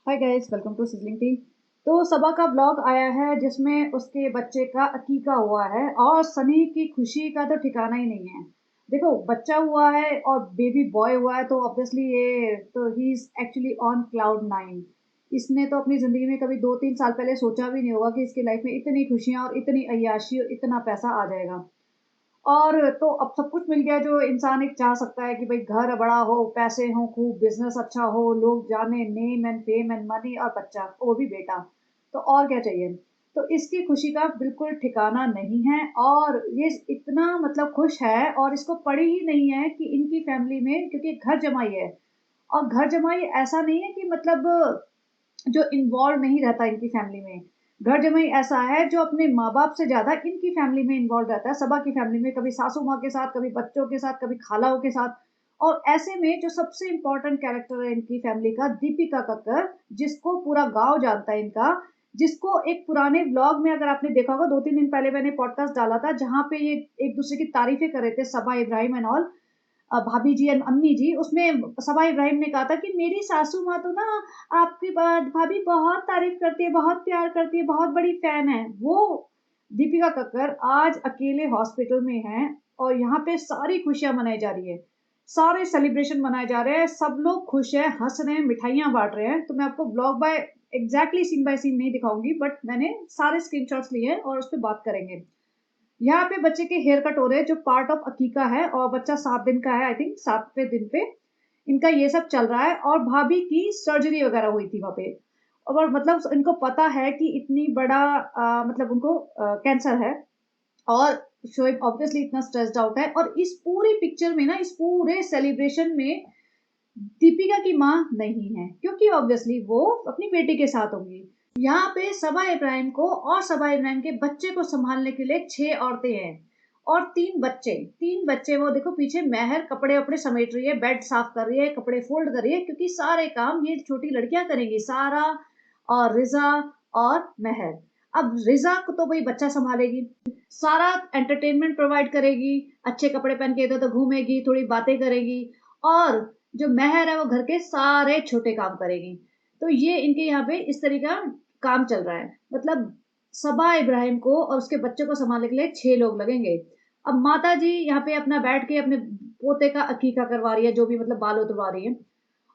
Hi guys, welcome to Sizzling Tea. तो सबा का blog आया है जिसमें उसके बच्चे का अकीका हुआ है और सनी की खुशी का तो ठिकाना ही नहीं है। देखो, बच्चा हुआ है और बेबी बॉय हुआ है तो ऑब्वियसली ये तो he is actually on cloud nine. इसने तो अपनी ज़िंदगी में कभी 2-3 साल पहले सोचा भी नहीं होगा कि इसकी लाइफ में इतनी खुशियाँ और इतनी अय्याशी और इतना पैसा आ जाएगा। और तो अब सब कुछ मिल गया जो इंसान एक चाह सकता है कि भाई घर बड़ा हो, पैसे हों, खूब बिज़नेस अच्छा हो, लोग जाने, name and fame and money और बच्चा, वो भी बेटा। तो और क्या चाहिए? तो इसकी खुशी का बिल्कुल ठिकाना नहीं है और ये इतना मतलब खुश है और इसको पड़ी ही नहीं है कि इनकी फैमिली में, क्योंकि घर जमाई है और घर जमाई ऐसा नहीं है कि मतलब जो इन्वॉल्व नहीं रहता इनकी फैमिली में। घर जमाई ऐसा है जो अपने माँ-बाप से ज़्यादा इनकी फैमिली में इन्वॉल्व रहता है। सबा की फैमिली में कभी सासू माँ के साथ, कभी बच्चों के साथ, कभी खालाओं के साथ। और ऐसे में जो सबसे इम्पोर्टेंट कैरेक्टर है इनकी फैमिली का, दीपिका कक्कर, जिसको पूरा गाँव जानता है इनका, जिसको एक पुराने व्लॉग में अगर आपने देखा होगा, 2-3 दिन पहले मैंने पॉडकास्ट डाला था जहाँ पे ये एक-दूसरे की तारीफ़ें कर रहे थे, सबा इब्राहिम एंड ऑल। भाभी जी एंड अम्मी जी, उसमें सबा इब्राहिम ने कहा था कि मेरी सासू माँ तो ना आपकी भाभी बहुत तारीफ करती है, बहुत प्यार करती है, बहुत बड़ी फैन है। वो दीपिका कक्कर आज अकेले हॉस्पिटल में हैं और यहाँ पे सारी खुशियां मनाई जा रही है, सारे सेलिब्रेशन मनाए जा रहे हैं, सब लोग खुश हैं, हंस रहे हैं, मिठाइयाँ बांट रहे हैं। तो मैं आपको blog by exactly scene by scene नहीं दिखाऊंगी, बट मैंने सारे स्क्रीनशॉट्स लिए हैं और उस पर बात करेंगे। यहाँ पे बच्चे के हेयर कट हो रहे हैं जो पार्ट ऑफ अकीका है और बच्चा 7 दिन का है, आई थिंक 7वें दिन पे इनका ये सब चल रहा है और भाभी की सर्जरी वगैरह हुई थी वहाँ पे। और मतलब इनको पता है कि इतनी बड़ा मतलब उनको कैंसर है और शोएब ऑब्वियसली इतना स्ट्रेस्ड आउट है और इस पूरी पिक्चर में ना, इस पूरे सेलिब्रेशन में दीपिका की माँ नहीं है क्योंकि ऑब्वियसली वो अपनी बेटी के साथ होंगी। यहाँ पे सबा इब्राहिम को और सबा इब्राहिम के बच्चे को संभालने के लिए 6 औरतें हैं और 3 बच्चे। वो देखो पीछे महर कपड़े वपड़े समेट रही है, बेड साफ कर रही है, कपड़े फोल्ड कर रही है, क्योंकि सारे काम ये छोटी लड़कियां करेंगी, सारा और रिजा और महर। अब रिजा को तो भाई बच्चा संभालेगी, सारा एंटरटेनमेंट प्रोवाइड करेगी, अच्छे कपड़े पहन के इधर उधर घूमेगी, थोड़ी बातें करेगी और जो महर है वो घर के सारे छोटे काम करेगी। तो ये इनके यहाँ पे इस तरीके का काम चल रहा है। मतलब सबा इब्राहिम को और उसके बच्चे को संभालने के लिए 6 लोग लगेंगे। अब माता जी यहाँ पे अपना बैठ के अपने पोते का अकीका करवा रही है, जो भी मतलब बाल उतरवा रही है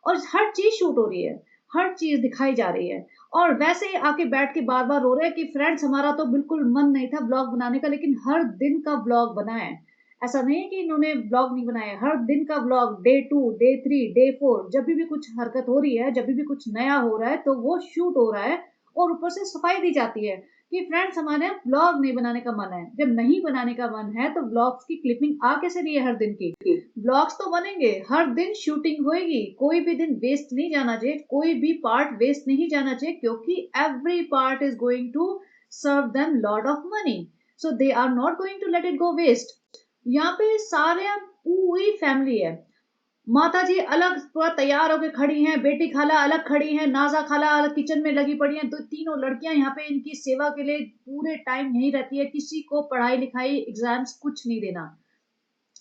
और हर चीज शूट हो रही है, हर चीज दिखाई जा रही है। और वैसे ही आके बैठ के बार बार रो रहे हैं कि फ्रेंड्स, हमारा तो बिल्कुल मन नहीं था ब्लॉग बनाने का, लेकिन हर दिन का ब्लॉग बना है। ऐसा नहीं है कि इन्होंने ब्लॉग नहीं बनाया, हर दिन का ब्लॉग, डे 2, डे 3, डे 4, जब भी कुछ हरकत हो रही है, जब भी कुछ नया हो रहा है तो वो शूट हो रहा है और ऊपर से सफाई दी जाती है कि फ्रेंड्स, हमारे ब्लॉग नहीं बनाने का मन है। जब नहीं बनाने का मन है तो ब्लॉग्स की क्लिपिंग आ कैसे रही है हर दिन की? ब्लॉग्स तो बनेंगे, हर दिन शूटिंग होएगी, कोई भी दिन वेस्ट नहीं जाना चाहिए, कोई भी पार्ट वेस्ट नहीं जाना चाहिए, क्योंकि every part is going to serve them lot of money, so they are not going to let it go waste. यहाँ पे सारे पूरी फैमिली है। माता जी अलग पूरा तैयार होकर खड़ी हैं, बेटी खाला अलग खड़ी हैं, नाजा खाला अलग किचन में लगी पड़ी हैं, दो तीनों लड़कियां यहाँ पे इनकी सेवा के लिए पूरे टाइम यहीं रहती है। किसी को पढ़ाई लिखाई एग्जाम्स कुछ नहीं देना।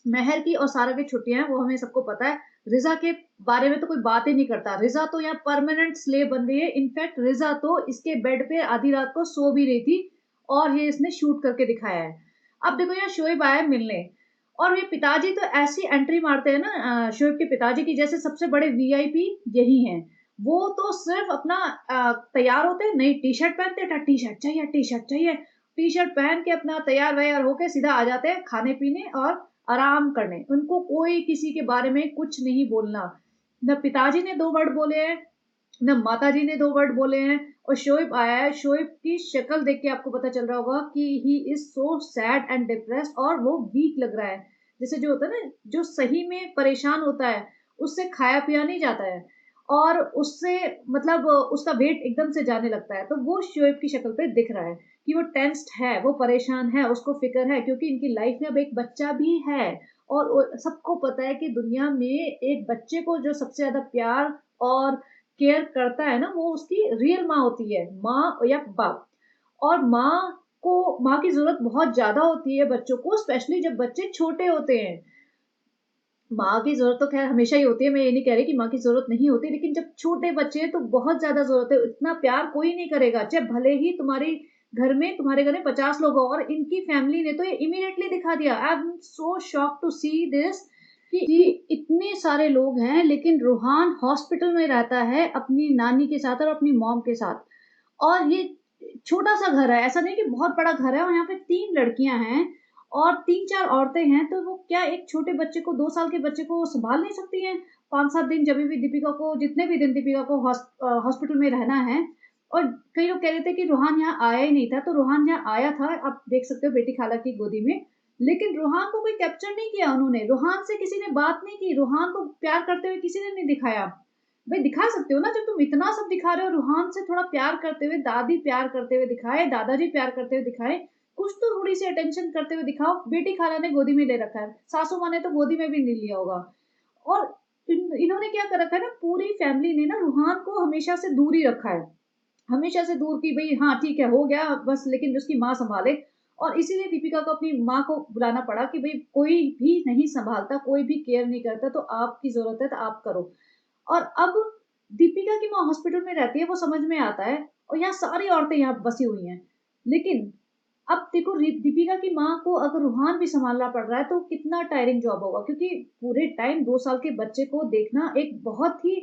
महर की और सारा की छुट्टियां हैं, वो हमें सबको पता है। रिजा के बारे में तो कोई बात ही नहीं करता, रिजा तो यहाँ परमानेंट स्लेव बन गई है। इनफैक्ट रिजा तो इसके बेड पे आधी रात को सो भी रही थी और ये इसने शूट करके दिखाया है। अब देखो यहाँ शोएब आया मिलने और ये पिताजी तो ऐसी एंट्री मारते हैं ना, शोएब के पिताजी की जैसे सबसे बड़े वीआईपी यही हैं। वो तो सिर्फ अपना तैयार होते हैं, नई टी शर्ट पहनते हैं, टी शर्ट चाहिए, टी शर्ट चाहिए, टी शर्ट पहन के अपना तैयार वैयार होके सीधा आ जाते हैं खाने पीने और आराम करने। उनको कोई किसी के बारे में कुछ नहीं बोलना। न पिताजी ने 2 वर्ड बोले हैं, न माता जी ने 2 वर्ड बोले हैं। और शोएब आया है, शोएब की शक्ल देख के आपको पता चल रहा होगा कि he is so sad and depressed और वो वीक लग रहा है। जैसे जो होता है ना, जो सही में परेशान होता है उससे खाया पिया नहीं जाता है और उससे मतलब उसका वेट एकदम से जाने लगता है। तो वो शोएब की शक्ल पे दिख रहा है कि वो टेंस्ड है, वो परेशान है, उसको फिक्र है, क्योंकि इनकी लाइफ में अब एक बच्चा भी है। और सबको पता है कि दुनिया में एक बच्चे को जो सबसे ज्यादा प्यार और केयर करता है ना, वो उसकी रियल माँ होती है, माँ या बाप। और माँ की जरूरत बहुत ज्यादा होती है बच्चों को, स्पेशली जब बच्चे छोटे होते हैं। माँ की ज़रूरत तो ख़ैर हमेशा ही होती है, मैं ये नहीं कह रही कि माँ की ज़रूरत नहीं होती, लेकिन जब छोटे बच्चे हैं तो बहुत ज़्यादा ज़रूरत है, इतना प्यार कोई नहीं करेगा, चाहे भले ही तुम्हारे घर में 50 लोग हों। और इनकी फैमिली ने तो ये इमीडिएटली दिखा दिया। I am so shocked to see this कि इतने सारे लोग हैं, लेकिन रूहान हॉस्पिटल में रहता है अपनी नानी के साथ और अपनी मॉम के साथ। और ये छोटा-सा घर है, ऐसा नहीं कि बहुत बड़ा घर है, और यहाँ पे 3 लड़कियाँ हैं और 3-4 औरतें हैं, तो वो क्या एक छोटे बच्चे को 2 साल के बच्चे को सँभाल नहीं सकती हैं? 5-7 दिन जभी भी दीपिका को जितने भी दिन दीपिका को हॉस्पिटल में रहना है। और कई लोग कह रहे थे कि रूहान यहाँ आया ही नहीं था, तो रूहान यहाँ आया था, आप देख सकते हो बेटी खाला की गोदी में। लेकिन रूहान को कोई कैप्चर नहीं किया उन्होंने, रूहान से किसी ने बात नहीं की, रूहान को प्यार करते हुए किसी ने नहीं दिखाया। भाई दिखा सकते हो ना, जब तुम इतना सब दिखा रहे हो, रूहान से थोड़ा प्यार करते हुए, दादी प्यार करते हुए दिखाए, दादाजी प्यार करते हुए दिखाए, कुछ तो थोड़ी सी अटेंशन करते हुए दिखाओ। बेटी खाला ने गोदी में ले रखा है, सासू माँ ने तो गोदी में भी नहीं लिया होगा। और इन्होंने क्या कर रखा है ना, पूरी फैमिली ने ना रूहान को हमेशा से दूर ही रखा है, हमेशा से दूर की। भई हाँ, ठीक है, हो गया बस, लेकिन उसकी माँ सँभाले। और इसीलिए दीपिका को अपनी माँ को बुलाना पड़ा कि भई कोई भी नहीं सँभालता, कोई भी केयर नहीं करता, तो आपकी ज़रूरत है तो आप करो। और अब दीपिका की माँ हॉस्पिटल में रहती है, वो समझ में आता है, और यहाँ सारी औरतें यहाँ बसी हुई हैं। लेकिन अब देखो, दीपिका की माँ को अगर रूहान भी सँभालना पड़ रहा है, तो कितना टायरिंग जॉब होगा, क्योंकि पूरे टाइम 2 साल के बच्चे को देखना एक बहुत ही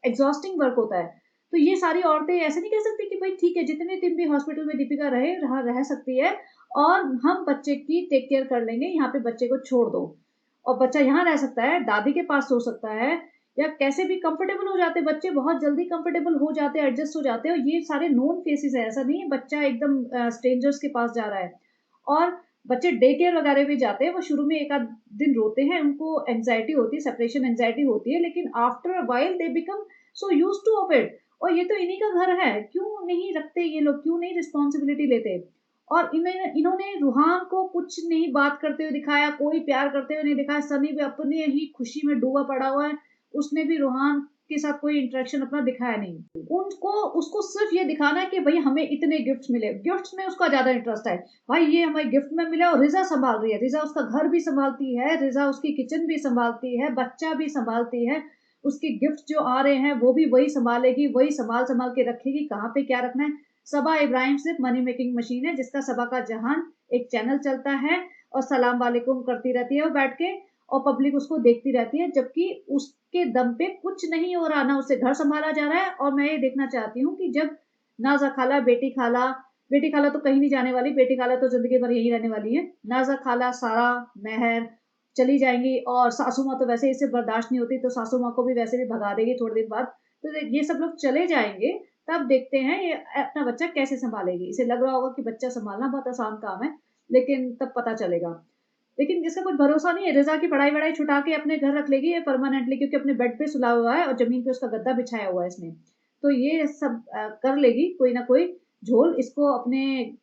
एग्ज़ॉस्टिंग वर्क होता है। तो ये सारी औरतें ऐसे नहीं कह सकती कि भई ठीक है, जितने दिन भी हॉस्पिटल में दीपिका रह सकती है, और हम बच्चे की टेक केयर कर लेंगे, यहाँ पे बच्चे को छोड़ दो। और बच्चा यहाँ रह सकता है, दादी के पास सो सकता है, या कैसे भी कंफर्टेबल हो जाते हैं बच्चे, बहुत जल्दी कंफर्टेबल हो जाते हैं, एडजस्ट हो जाते हैं। और ये सारे नोन फेसेस है, ऐसा नहीं है बच्चा एकदम स्ट्रेंजर्स के पास जा रहा है। और बच्चे डे केयर वगैरह भी जाते हैं, वो शुरू में एक आध दिन रोते हैं, उनको एंग्जाइटी होती है, सेपरेशन एंग्जाइटी होती है, लेकिन after a while they become so used two of it. और ये तो इन्हीं का घर है, क्यों नहीं रखते ये लोग, क्यों नहीं रिस्पॉन्सिबिलिटी लेते। और इन्होंने रूहान को कुछ नहीं बात करते हुए दिखाया, कोई प्यार करते हुए नहीं दिखाया। सनी भी अपने ही खुशी में डूबा पड़ा हुआ है, उसने भी रोहान के साथ कोई इंटरेक्शन अपना दिखाया नहीं। उनको उसको सिर्फ ये दिखाना है कि भाई हमें इतने गिफ्ट्स मिले, गिफ्ट्स में उसका ज्यादा इंटरेस्ट है। भाई ये हमें गिफ्ट में मिला, और रिजा संभाल रही है, रिजा उसका घर भी संभालती है, रिजा उसकी किचन भी संभालती है, बच्चा भी संभालती है, उसके गिफ्ट जो आ रहे हैं वो भी वही संभालेगी, वही संभाल संभाल के रखेगी, कहाँ पे क्या रखना है। सबा इब्राहिम सिर्फ मनी मेकिंग मशीन है, जिसका सबा का जहान एक चैनल चलता है, और सलाम वालेकुम करती रहती है वो बैठ के, और पब्लिक उसको देखती रहती है, जबकि उसके दम पे कुछ नहीं हो रहा, ना उसे घर संभाला जा रहा है। और मैं ये देखना चाहती हूँ कि जब नाजा खाला, बेटी खाला तो कहीं नहीं जाने वाली, बेटी खाला तो जिंदगी भर यही रहने वाली है। नाजा खाला, सारा, महर चली जाएंगी, और सासू माँ तो वैसे ही इसे बर्दाश्त नहीं होती, तो सासू माँ को भी वैसे भी भगा देगी थोड़ी देर बाद। तो ये सब लोग चले जाएंगे, तब देखते हैं ये अपना बच्चा कैसे संभालेगी। इसे लग रहा होगा कि बच्चा संभालना बहुत आसान काम है, लेकिन तब पता चलेगा। लेकिन जिसका कुछ भरोसा नहीं है, रिजा की पढ़ाई वढ़ाई छुटा के अपने घर रख लेगी ये परमानेंटली, क्योंकि अपने बेड पे सुला हुआ है और जमीन पे उसका गद्दा बिछाया हुआ है इसने। तो ये सब कर लेगी कोई ना कोई झोल, इसको अपने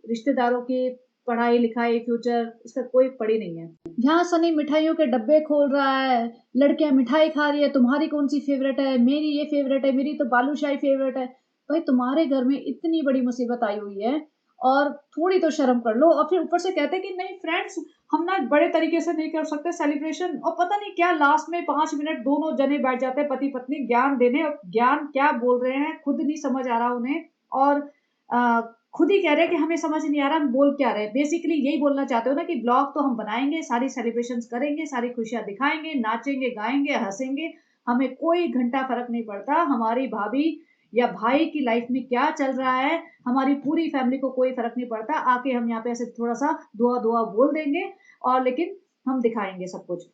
रिश्तेदारों की पढ़ाई लिखाई फ्यूचर इसका कोई पड़ी नहीं है। यहाँ सनी मिठाइयों के डब्बे खोल रहा है, लड़कियां मिठाई खा रही है, तुम्हारी कौन सी फेवरेट है, मेरी ये फेवरेट है, मेरी तो बालूशाही फेवरेट है। भाई तुम्हारे घर में इतनी बड़ी मुसीबत आई हुई है, और थोड़ी तो शर्म कर लो। और फिर ऊपर से कहते हैं कि नहीं फ्रेंड्स, हम ना बड़े तरीके से नहीं कर सकते सेलिब्रेशन, और पता नहीं क्या लास्ट में 5 मिनट दोनों जने बैठ जाते हैं पति पत्नी ज्ञान देने, और ज्ञान क्या बोल रहे हैं खुद नहीं समझ आ रहा उन्हें। और आ, खुद ही कह रहे हैं कि हमें समझ नहीं आ रहा हम बोल क्या रहे हैं। बेसिकली यही बोलना चाहते हो ना कि ब्लॉग तो हम बनाएंगे, सारी सेलिब्रेशंस करेंगे, सारी खुशियां दिखाएंगे, नाचेंगे गाएंगे हंसेंगे, हमें कोई घंटा फर्क नहीं पड़ता हमारी भाभी या भाई की लाइफ में क्या चल रहा है, हमारी पूरी फैमिली को कोई फर्क नहीं पड़ता। आके हम यहाँ पे ऐसे थोड़ा सा दुआ दुआ बोल देंगे, और लेकिन हम दिखाएंगे सब कुछ।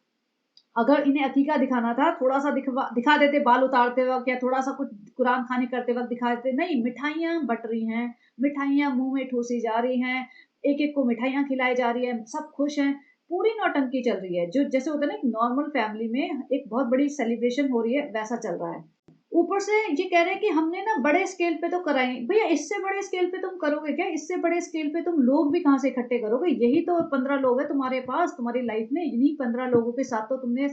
अगर इन्हें अकीका दिखाना था, थोड़ा सा दिखा देते बाल उतारते वक्त, या थोड़ा सा कुछ कुरान खानी करते वक्त दिखा देते। नहीं, मिठाइयाँ बट रही हैं, मिठाइयाँ मुंह में ठूसी जा रही हैं, एक एक को मिठाइयाँ खिलाई जा रही है, सब खुश हैं, पूरी नौटंकी चल रही है। जो जैसे होता है ना एक नॉर्मल फैमिली में एक बहुत बड़ी सेलिब्रेशन हो रही है, वैसा चल रहा है। ऊपर से ये कह रहे हैं कि हमने ना बड़े स्केल पे तो कराई। भैया इससे बड़े स्केल पे तुम करोगे क्या, इससे बड़े स्केल पे तुम लोग भी कहाँ से इकट्ठे करोगे। यही तो 15 लोग है तुम्हारे पास, तुम्हारी लाइफ में इन्हीं 15 लोगों के साथ तो तुमने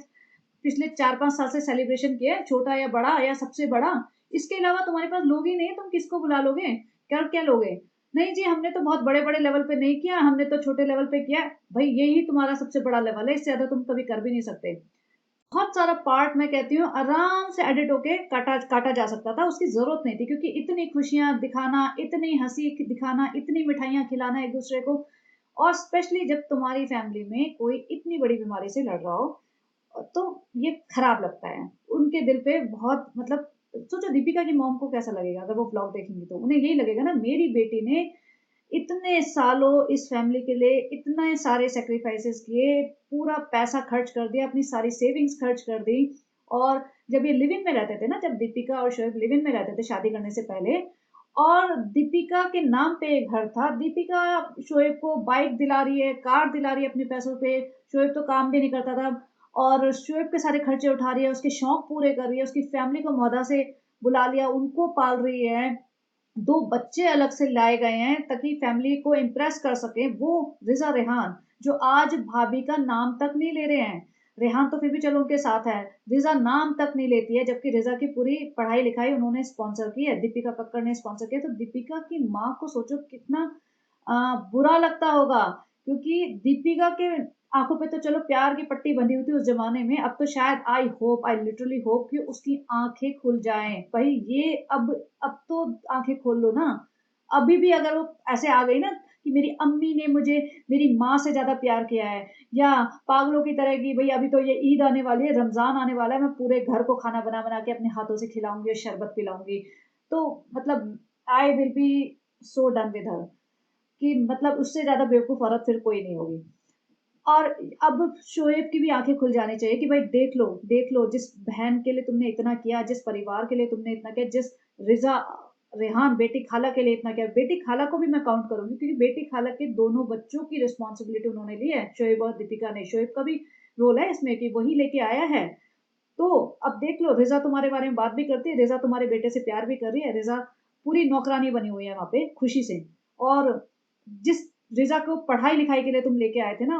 पिछले 4-5 साल से सेलिब्रेशन किया है, छोटा या बड़ा या सबसे बड़ा। इसके अलावा तुम्हारे पास लोग ही नहीं है, तुम किसको बुला लोगे, कर क्या लोगे। नहीं जी, हमने तो बहुत बड़े बड़े लेवल पे नहीं किया, हमने तो छोटे लेवल पे किया। भाई यही तुम्हारा सबसे बड़ा लेवल है, इससे ज्यादा तुम कभी कर भी नहीं सकते। बहुत सारा पार्ट मैं कहती हूँ आराम से एडिट होके काटा काटा जा सकता था, उसकी ज़रूरत नहीं थी क्योंकि इतनी खुशियाँ दिखाना, इतनी हँसी दिखाना, इतनी मिठाइयाँ खिलाना एक-दूसरे को और स्पेशली जब तुम्हारी फैमिली में कोई इतनी बड़ी बीमारी से लड़ रहा हो, तो ये खराब लगता है। उनके दिल पे बहुत मतलब सोचो दीपिका की मॉम को कैसा लगेगा अगर वो व्लॉग देखेंगी तो? उन्हें यही लगेगा ना मेरी बेटी ने इतने सालों इस फैमिली के लिए इतने सारे सैक्रिफाइसेस किए, पूरा पैसा खर्च कर दिया, अपनी सारी सेविंग्स खर्च कर दी और जब ये लिव इन में रहते थे ना, जब दीपिका और शोएब लिव इन में रहते थे शादी करने से पहले और दीपिका के नाम पे एक घर था। दीपिका शोएब को बाइक दिला रही है, कार दिला रही है अपने पैसों पे। शोएब तो काम भी नहीं करता था और शोएब के सारे खर्चे उठा रही है, उसके शौक पूरे कर रही है, उसकी फैमिली को मौदा से बुला लिया, उनको पाल रही है। 2 बच्चे अलग से लाए गए हैं ताकि फैमिली को इम्प्रेस कर सकें, वो रिज़ा रेहान, जो आज भाभी का नाम तक नहीं ले रहे हैं। रेहान तो फिर भी चलो उनके साथ है, रिज़ा नाम तक नहीं लेती है, जबकि रिज़ा की पूरी पढ़ाई-लिखाई उन्होंने स्पॉन्सर की है, दीपिका कक्कड़ ने स्पॉन्सर किया। तो दीपिका की माँ को सोचो कितना अ, बुरा लगता होगा क्योंकि दीपिका के आँखों पे तो चलो प्यार की पट्टी बंधी हुई थी उस ज़माने में, अब तो शायद आई लिटरली होप कि उसकी आँखें खुल जाएँ। भई ये अब तो आँखें खोल लो ना। अभी भी अगर वो ऐसे आ गई ना कि मेरी अम्मी ने मुझे मेरी माँ से ज़्यादा प्यार किया है या पागलों की तरह कि भई अभी तो ये ईद आने वाली है, रमज़ान आने वाला है, मैं पूरे घर को खाना बना-बना के अपने हाथों से खिलाऊँगी और शरबत पिलाऊँगी। तो मतलब I will be so done with her कि मतलब उससे ज़्यादा बेवकूफ़ औरत फिर कोई नहीं होगी। और अब शोएब की भी आँखें खुल जानी चाहिए कि भाई देख लो जिस बहन के लिए तुमने इतना किया, जिस परिवार के लिए तुमने इतना किया, जिस रिज़ा रेहान बेटी खाला के लिए इतना किया। बेटी खाला को भी मैं काउंट करूँगी क्योंकि बेटी खाला के दोनों बच्चों की रिस्पॉन्सिबिलिटी उन्होंने ली है, शोएब और दीपिका ने। शोएब का भी रोल है इसमें कि वही लेके आया है। तो अब देख लो रिज़ा तुम्हारे बारे में बात भी करती है, रिज़ा तुम्हारे बेटे से प्यार भी कर रही है, रिज़ा पूरी नौकरानी बनी हुई है वहाँ पे खुशी से। और जिस रिज़ा को पढ़ाई-लिखाई के लिए तुम लेके आए थे ना,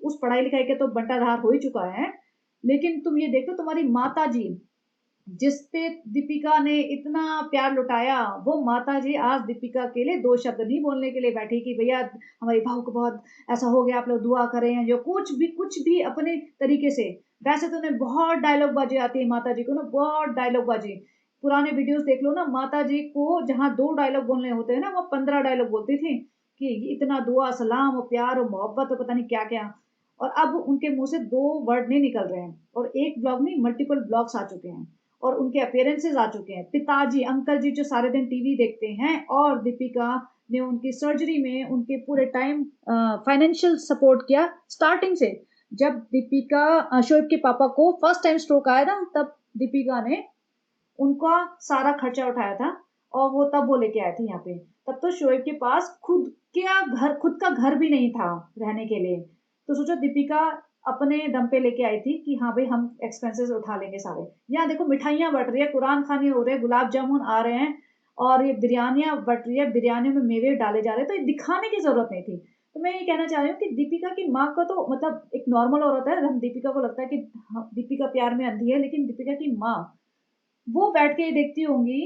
उस पढ़ाई-लिखाई का तो बंटाधार हो ही चुका है। लेकिन तुम ये देखो तुम्हारी माताजी जिस पे दीपिका ने इतना प्यार लुटाया, वो माताजी आज दीपिका के लिए 2 शब्द नहीं बोलने के लिए बैठी कि भैया हमारी बहू को बहुत ऐसा हो गया, आप लोग दुआ करें, जो कुछ भी अपने तरीके से। वैसे तो उन्हें बहुत डायलॉग बाज़ी आती है माताजी को ना, बहुत डायलॉग बाज़ी। पुराने वीडियोज़ देख लो ना, माताजी को जहाँ 2 डायलॉग बोलने होते हैं ना, वो 15 डायलॉग बोलती थी कि इतना दुआ, सलाम और प्यार और मोहब्बत और पता नहीं क्या-क्या। और अब उनके मुँह से 2 वर्ड नहीं निकल रहे हैं और एक ब्लॉग नहीं मल्टीपल ब्लॉग्स आ चुके हैं। और उनके अपीयरेंसेस आ चुके हैं। पिताजी, अंकल जी जो सारे दिन टीवी देखते हैं और दीपिका ने उनकी सर्जरी में उनके पूरे टाइम फाइनेंशियल सपोर्ट किया स्टार्टिंग से। जब दीपिका शोएब के पापा को फर्स्ट टाइम स्ट्रोक आया था, तब दीपिका ने उनका सारा खर्चा उठाया था और वो तब वो लेके आए थे यहाँ पे। तब तो शोएब के पास खुद का घर भी नहीं था रहने के लिए। तो सोचो दीपिका अपने दम पे लेके आई थी कि हाँ भाई हम एक्सपेंसेस उठा लेंगे सारे। यहाँ देखो मिठाइयाँ बँट रही है, कुरान खानी हो रहे हैं, गुलाब जामुन आ रहे हैं और ये बिरयानियाँ बँट रही है, बिरयानी में मेवे डाले जा रहे हैं, तो ये दिखाने की ज़रूरत नहीं थी। तो मैं ये कहना चाह रही हूँ कि दीपिका की माँ का तो मतलब एक नॉर्मल औरत है, हम दीपिका को लगता है कि हाँ, दीपिका प्यार में अंधी है, लेकिन दीपिका की माँ वो बैठ के ये देखती होंगी,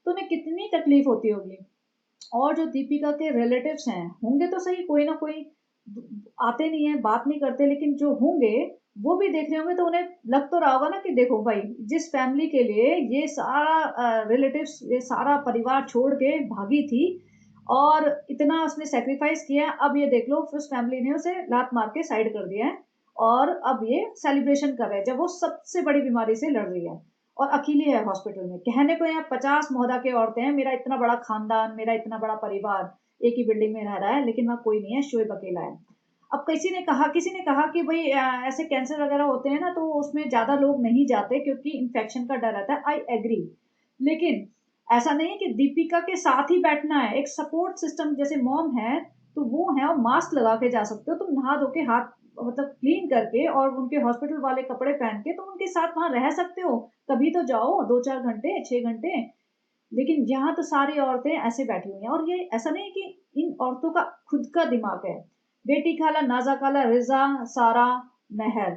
तो उन्हें कितनी तकलीफ होती होगी। और जो दीपिका के रिलेटिव्स हैं, होंगे तो सही कोई ना कोई आते नहीं हैं, बात नहीं करते, लेकिन जो होंगे, वो भी देख रहे होंगे तो उन्हें लग तो रहा होगा ना कि देखो भाई, जिस फैमिली के लिए ये सारा रिलेटिव्स, ये सारा परिवार छोड़ के भागी थी और इतना उसने सैक्रिफाइस किया, अब ये देख लो उस फैमिली ने उसे लात मार के साइड कर दिया है और अब ये सेलिब्रेशन कर रहे हैं, जब वो सबसे बड़ी बीमारी से लड़ रही है। और अकेली है हॉस्पिटल में। कहने को यहाँ 50 मोहल्ला के औरतें हैं, मेरा इतना बड़ा खानदान, मेरा इतना बड़ा परिवार, एक ही बिल्डिंग में रह रहा है, लेकिन वहाँ कोई नहीं है, शोएब अकेला है। अब किसी ने कहा कि भई ऐसे कैंसर वगैरह होते हैं ना, तो उसमें ज़्यादा लोग नहीं जाते क्योंकि इन्फेक्शन का डर रहता है। I agree. लेकिन ऐसा नहीं है कि दीपिका के साथ ही बैठना है। एक सपोर्ट सिस्टम जैसे मॉम है, तो वो है और मास्क लगा के जा सकते हो। तुम नहा धो के हाथ मतलब क्लीन करके और उनके हॉस्पिटल वाले कपड़े पहन के तुम उनके साथ वहाँ रह सकते हो। कभी तो जाओ 2-4 घंटे, 6 घंटे। लेकिन यहाँ तो सारी औरतें ऐसे बैठी हुई हैं और ये ऐसा नहीं है कि इन औरतों का खुद का दिमाग है। बेटी खाला, नाज़ा खाला, रिज़ा, सारा, मेहर,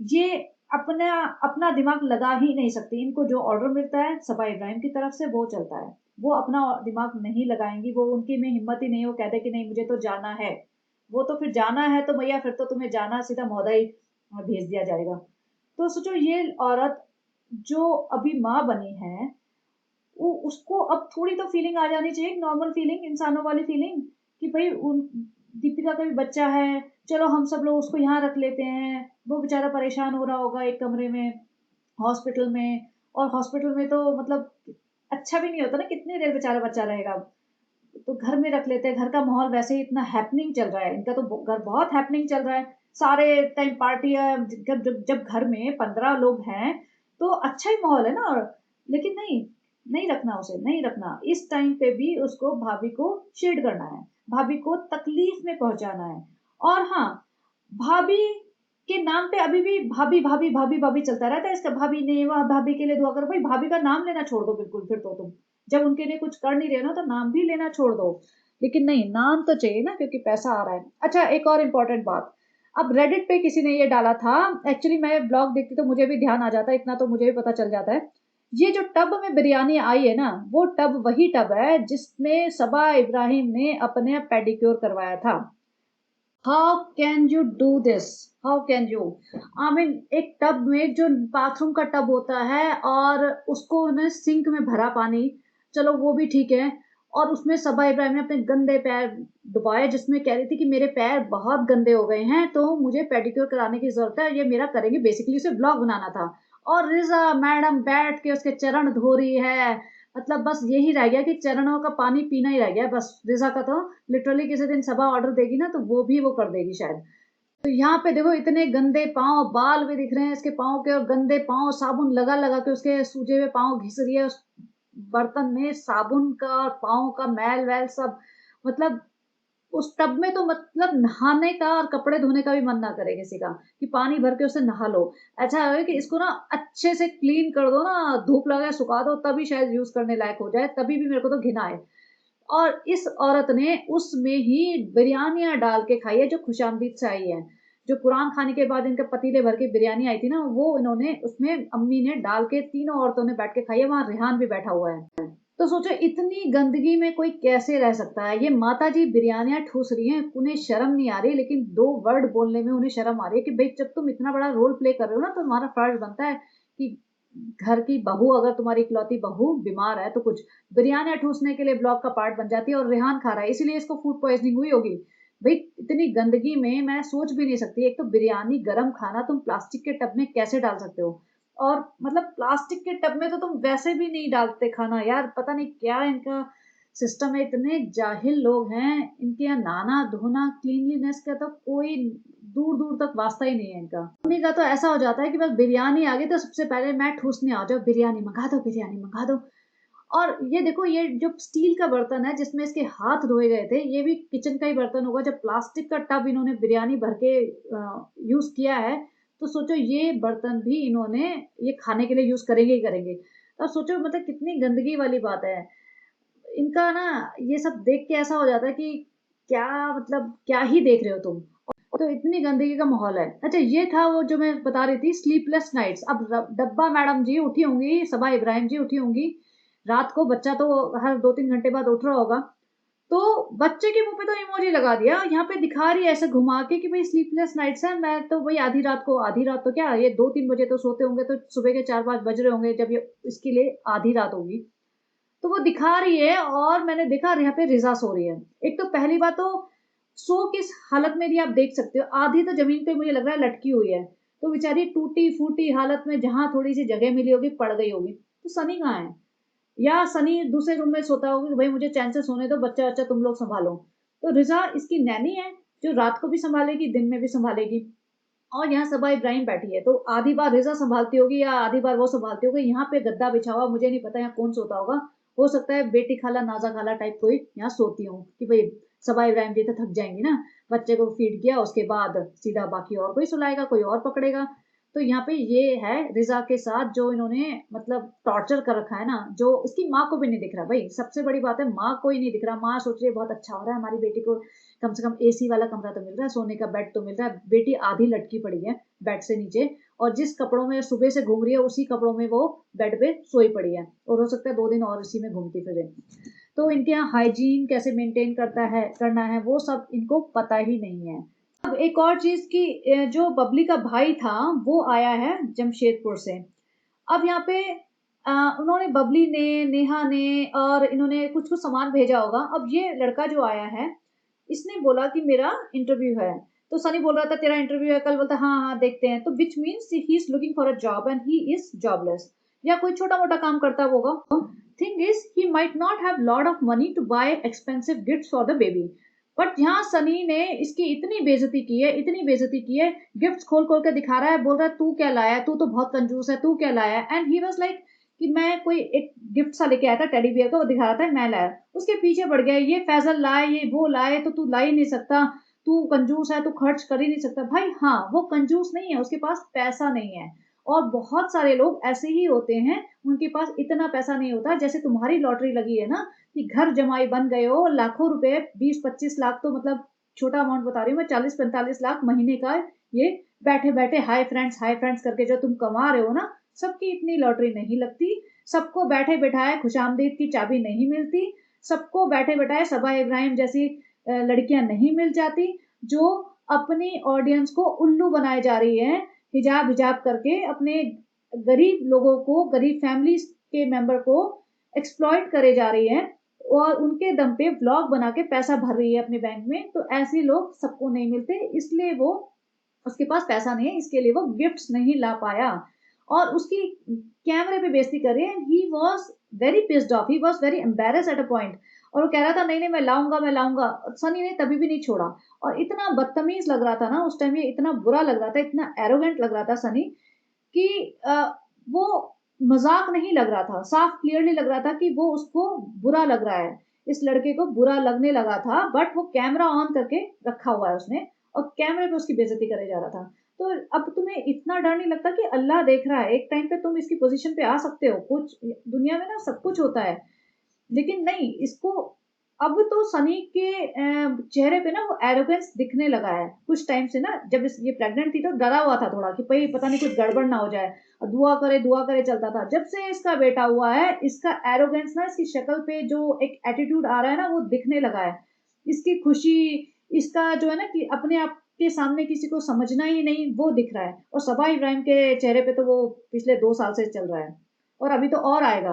ये अपना अपना दिमाग लगा ही नहीं सकती। इनको जो ऑर्डर मिलता है सबा इब्राहिम की तरफ से वो चलता है। वो अपना दिमाग नहीं लगाएँगी, वो उनकी में हिम्मत ही नहीं है, वो कह दें कि नहीं मुझे तो जाना है। वो तो फिर जाना है तो भैया फिर तो तुम्हें जाना सीधा मौदा ही भेज दिया जाएगा। तो सोचो ये औरत जो अभी माँ बनी है, वो उसको अब थोड़ी तो फीलिंग आ जानी चाहिए, नॉर्मल फीलिंग, इंसानों वाली फीलिंग, कि भाई उन दीपिका का भी बच्चा है, चलो हम सब लोग उसको यहाँ रख लेते हैं। वो बेचारा परेशान हो रहा होगा एक कमरे में हॉस्पिटल में, और हॉस्पिटल में तो मतलब अच्छा भी नहीं होता ना, कितनी देर बेचारा बच्चा रहेगा। तो घर में रख लेते हैं, घर का माहौल वैसे ही इतना हैपनिंग चल रहा है, इनका तो घर बहुत हैपनिंग चल रहा है, सारे टाइम पार्टी है। जब जब जब घर में 15 लोग हैं तो अच्छा ही माहौल है ना। और लेकिन नहीं, नहीं रखना, उसे नहीं रखना। इस टाइम पे भी उसको भाभी को शेड करना है, भाभी को तकलीफ में पहुंचाना है। और हाँ, भाभी के नाम पे अभी भी भाभी भाभी भाभी भाभी चलता रहता है इसका। भाभी ने वह, भाभी के लिए दुआ करो। भाई भाभी का नाम लेना छोड़ दो बिल्कुल, फिर तो तुम जब उनके लिए कुछ कर नहीं रहे हो ना, तो नाम भी लेना छोड़ दो। लेकिन नहीं, नाम तो चाहिए ना, क्योंकि पैसा आ रहा है। अच्छा, एक और इम्पोर्टेंट बात, अब रेडिट पे किसी ने ये डाला था, एक्चुअली मैं ब्लॉग देखती तो मुझे भी ध्यान आ जाता है, इतना तो मुझे भी पता चल जाता है। ये जो टब में बिरयानी आई है ना, वो टब वही टब है जिसमें सबा इब्राहिम ने अपने पेडिक्योर करवाया था। How can you do this, how can you, I mean एक टब में, जो बाथरूम का टब होता है, और उसको उन्हें सिंक में भरा पानी, चलो वो भी ठीक है, और उसमें सबा इब्राहिम ने अपने गंदे पैर डुबाए, जिसमें कह रही थी कि मेरे पैर बहुत गंदे हो गए हैं तो मुझे पेडिक्योर कराने की जरूरत है, ये मेरा करेंगे, बेसिकली उसे ब्लॉग बनाना था। और रिजा मैडम बैठ के उसके चरण धो रही है, मतलब बस यही रह गया कि चरणों का पानी पीना ही रह गया बस रिजा का। तो लिटरली किसी दिन सबा ऑर्डर देगी ना, तो वो भी वो कर देगी शायद। तो यहाँ पे देखो, इतने गंदे पाँव, बाल भी दिख रहे हैं इसके पाँव के, और गंदे पाँव, साबुन लगा लगा के उसके सूजे हुए पाँव घिस रही है उस बर्तन में, साबुन का और पाँव का मैल वैल सब। मतलब उस टब में तो मतलब नहाने का और कपड़े धोने का भी मन ना करे किसी का, कि पानी भर के उसे नहा लो। ऐसा है कि इसको ना अच्छे से क्लीन कर दो ना, धूप लगा सुखा दो, तभी शायद यूज करने लायक हो जाए, तभी भी मेरे को तो घिना है। और इस औरत ने उसमें ही बिरयानियां डाल के खाई है, जो खुशामदीद से आई है। जो कुरान खाने के बाद इनके पतीले भर के बिरयानी आई थी ना, वो इन्होंने उसमें अम्मी ने डाल के, तीनों औरतों ने बैठ के खाई है, वहां रेहान भी बैठा हुआ है। तो सोचो इतनी गंदगी में कोई कैसे रह सकता है। ये माता जी बिरयानियां ठूस रही हैं, उन्हें शर्म नहीं आ रही, लेकिन 2 वर्ड बोलने में उन्हें शर्म आ रही है कि भाई जब तुम इतना बड़ा रोल प्ले कर रहे हो ना, तो तुम्हारा फर्ज बनता है कि घर की बहू, अगर तुम्हारी इकलौती बहू बीमार है तो कुछ बिरयानियां ठूसने के लिए ब्लॉग का पार्ट बन जाती है। और रेहान खा रहा है, इसीलिए इसको फूड पॉइजनिंग हुई होगी। भाई इतनी गंदगी में मैं सोच भी नहीं सकती, एक तो बिरयानी गरम खाना तुम प्लास्टिक के टब में कैसे डाल सकते हो, और मतलब प्लास्टिक के टब में तो तुम वैसे भी नहीं डालते खाना यार, पता नहीं क्या इनका सिस्टम है। इतने जाहिल लोग हैं, इनके यहाँ नहाना धोना क्लीनलीनेस का तो कोई दूर दूर तक वास्ता ही नहीं है इनका। मम्मी का तो ऐसा हो जाता है कि बस बिरयानी आ गई तो सबसे पहले मैं ठूसने आ जाओ, बिरयानी मंगा दो, बिरयानी मंगा दो। और ये देखो, ये जो स्टील का बर्तन है जिसमें इसके हाथ धोए गए थे, ये भी किचन का ही बर्तन होगा। जब प्लास्टिक का टब इन्होंने बिरयानी भर के यूज किया है, तो सोचो ये बर्तन भी इन्होंने ये खाने के लिए यूज करेंगे ही करेंगे। अब सोचो मतलब कितनी गंदगी वाली बात है इनका ना। ये सब देख के ऐसा हो जाता है कि क्या मतलब, क्या ही देख रहे हो तुम। तो इतनी गंदगी का माहौल है। अच्छा, ये था वो जो मैं बता रही थी, स्लीपलेस नाइट्स। अब डब्बा मैडम जी उठी होंगी, सबा इब्राहिम जी उठी होंगी रात को, बच्चा तो हर 2-3 घंटे बाद उठ रहा होगा, तो बच्चे के मुंह पे तो इमोजी लगा दिया, यहाँ पे दिखा रही है ऐसे घुमा के कि भाई स्लीपलेस नाइट्स है। मैं तो भाई आधी रात को, आधी रात तो क्या, ये 2-3 बजे तो सोते होंगे, तो सुबह के 4-5 बज रहे होंगे जब ये इसके लिए आधी रात होगी। तो वो दिखा रही है, और मैंने देखा यहाँ पे रिजा सो रही है। एक तो पहली बात तो सो किस हालत में रही आप देख सकते हो, आधी तो जमीन पे मुझे लग रहा है लटकी हुई है। तो बेचारी टूटी फूटी हालत में जहां थोड़ी सी जगह मिली होगी पड़ गई होगी। तो सनी कहाँ है, या सनी दूसरे रूम में सोता होगा कि भाई मुझे चैन से सोने दो, बच्चा बच्चा तुम लोग संभालो। तो रिजा इसकी नैनी है, जो रात को भी संभालेगी दिन में भी संभालेगी। और यहाँ सबा इब्राहिम बैठी है, तो आधी बार रिजा संभालती होगी या आधी बार वो संभालती होगी। यहाँ पे गद्दा बिछा हुआ, मुझे नहीं पता यहाँ कौन सोता होगा। हो सकता है बेटी खाला नाजा खाला टाइप कोई यहाँ सोती हूँ, कि भाई सबा इब्राहिम जी तो थक जाएंगी ना, बच्चे को फीड किया उसके बाद सीधा बाकी और कोई सुलाएगा, कोई और पकड़ेगा। तो यहाँ पे ये है रिजा के साथ जो इन्होंने मतलब टॉर्चर कर रखा है ना, जो इसकी माँ को भी नहीं दिख रहा। भाई सबसे बड़ी बात है, माँ को ही नहीं दिख रहा। माँ सोच रही है बहुत अच्छा हो रहा है हमारी बेटी को, कम से कम एसी वाला कमरा तो मिल रहा है, सोने का बेड तो मिल रहा है। बेटी आधी लटकी पड़ी है बेड से नीचे, और जिस कपड़ों में सुबह से घूम रही है उसी कपड़ों में वो बेड पे सोई पड़ी है, और हो सकता है 2 दिन और इसी में घूमती फिरे। तो इनके यहाँ हाइजीन कैसे मेंटेन करना है वो सब इनको पता ही नहीं है। अब एक और चीज की जो बबली का भाई था वो आया है जमशेदपुर से। अब यहाँ पे उन्होंने बबली ने, नेहा ने और इन्होंने कुछ कुछ सामान भेजा होगा। अब ये लड़का जो आया है इसने बोला कि मेरा इंटरव्यू है। तो सनी बोल रहा था तेरा इंटरव्यू है कल, बोलता हाँ हाँ देखते हैं। तो which means he is looking for a job and he is jobless, या कोई छोटा मोटा काम करता होगा। Thing is he might not have lot of money to buy expensive gifts for the baby. But यहाँ सनी ने इसकी इतनी बेइज्जती की है, इतनी बेइज्जती की है। गिफ्ट्स खोल खोल के दिखा रहा है, बोल रहा है तू क्या लाया, तू तो बहुत कंजूस है, तू क्या लाया। एंड ही वाज लाइक कि मैं कोई एक गिफ्ट सा लेके आया था टेडी बियर का, वो दिखा रहा था मैं लाया। उसके पीछे पड़ गया, ये फैजल लाए, ये वो लाए, तो तू ला ही नहीं सकता, तू कंजूस है, तू खर्च कर ही नहीं सकता। भाई हाँ, वो कंजूस नहीं है, उसके पास पैसा नहीं है। और बहुत सारे लोग ऐसे ही होते हैं, उनके पास इतना पैसा नहीं होता। जैसे तुम्हारी लॉटरी लगी है ना कि घर जमाई बन गए हो, लाखों रुपए, 20-25 लाख, तो मतलब छोटा अमाउंट बता रही हूँ मैं, 40-45 लाख महीने का, ये बैठे बैठे हाई फ्रेंड्स करके जो तुम कमा रहे हो ना, सबकी इतनी लॉटरी नहीं लगती। सबको बैठे बैठाए खुशामदीद की चाबी नहीं मिलती। सबको बैठे बैठाए सबा इब्राहिम जैसी लड़कियां नहीं मिल जाती, जो अपनी ऑडियंस को उल्लू बनाए जा रही है, हिजाब हिजाब करके अपने गरीब लोगों को, गरीब फैमिली के मेंबर को एक्सप्लॉइट करे जा रही है, और उनके दम पे व्लॉग बना के पैसा भर रही है अपने बैंक में। तो ऐसे लोग सबको नहीं मिलते, इसलिए वो, उसके पास पैसा नहीं है, इसके लिए वो गिफ्ट्स नहीं ला पाया। और उसकी कैमरे पे बेइज्जती कर रही है। He was very pissed off, he was very embarrass at a point. और वो कह रहा था नहीं नहीं मैं लाऊंगा, मैं लाऊंगा। सनी ने तभी भी नहीं छोड़ा। और इतना बदतमीज लग रहा था ना उस टाइम, ये इतना बुरा लग रहा था, इतना एरोगेंट लग रहा था सनी, कि वो मजाक नहीं लग रहा था, साफ क्लियरली लग रहा था कि वो उसको बुरा लग रहा है, इस लड़के को बुरा लगने लगा था। बट वो कैमरा ऑन करके रखा हुआ है उसने, और कैमरे पे उसकी बेइज्जती करे जा रहा था। तो अब तुम्हें इतना डर नहीं लगता कि अल्लाह देख रहा है, एक टाइम पे तुम इसकी पोजीशन पे आ सकते हो। कुछ दुनिया में ना सब कुछ होता है, लेकिन नहीं इसको। अब तो सनी के चेहरे पे ना वो एरोगेंस दिखने लगा है कुछ टाइम से ना। जब ये प्रेग्नेंट थी तो डरा हुआ था थोड़ा कि भाई पता नहीं कुछ गड़बड़ ना हो जाए, और दुआ करे चलता था। जब से इसका बेटा हुआ है, इसका एरोगेंस ना, इसकी शक्ल पे जो एक एटीट्यूड आ रहा है ना, वो दिखने लगा है। इसकी खुशी, इसका जो है ना कि अपने आप के सामने किसी को समझना ही नहीं, वो दिख रहा है। और सबा इब्राहिम के चेहरे पे तो वो पिछले 2 साल से चल रहा है, और अभी तो और आएगा।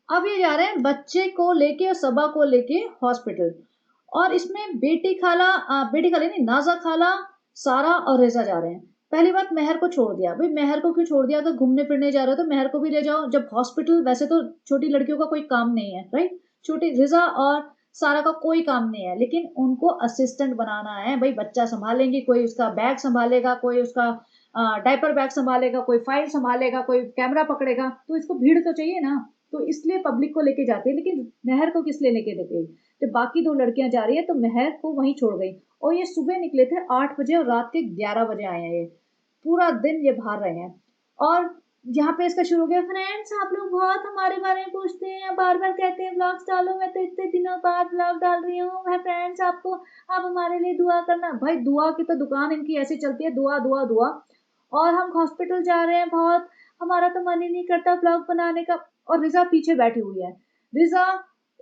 अब ये जा रहे हैं बच्चे को लेके और सबा को लेके हॉस्पिटल। और इसमें बेटी खाला नहीं, नाजा खाला, सारा और रेजा जा रहे हैं। पहली बात, मेहर को छोड़ दिया। भाई मेहर को क्यों छोड़ दिया? अगर घूमने फिरने जा रहे हो तो मेहर को भी ले जाओ। जब हॉस्पिटल, वैसे तो छोटी लड़कियों का कोई काम नहीं है, राइट? छोटी रिजा और सारा का कोई काम नहीं है, लेकिन उनको असिस्टेंट बनाना है। भाई बच्चा संभालेंगी, कोई उसका बैग संभालेगा, कोई उसका डायपर बैग संभालेगा, कोई फाइल संभालेगा, कोई कैमरा पकड़ेगा। तो इसको भीड़ तो चाहिए ना, तो इसलिए पब्लिक को लेके जाती है। लेकिन मेहर को किस लिए लेके गई? जब बाकी 2 लड़कियां जा रही है तो मेहर को वहीं छोड़ गई। और ये सुबह निकले थे 8 बजे और रात के 11 बजे आए हैं। ये पूरा दिन ये बाहर रहे हैं। और यहाँ पे इसका शुरू हो गया, फ्रेंड्स आप लोग बहुत हमारे बारे में पूछते हैं, बार बार कहते हैं ब्लॉग्स डालो, मैं तो इतने दिनों बाद ब्लॉग डाल रही हूँ। मैं फ्रेंड्स आपको, आप हमारे लिए दुआ करना। भाई दुआ की तो दुकान इनकी ऐसी चलती है, दुआ दुआ दुआ। और हम हॉस्पिटल जा रहे हैं बहुत, हमारा तो मन ही नहीं करता ब्लॉग बनाने का। और रिजा पीछे बैठी हुई है। रिजा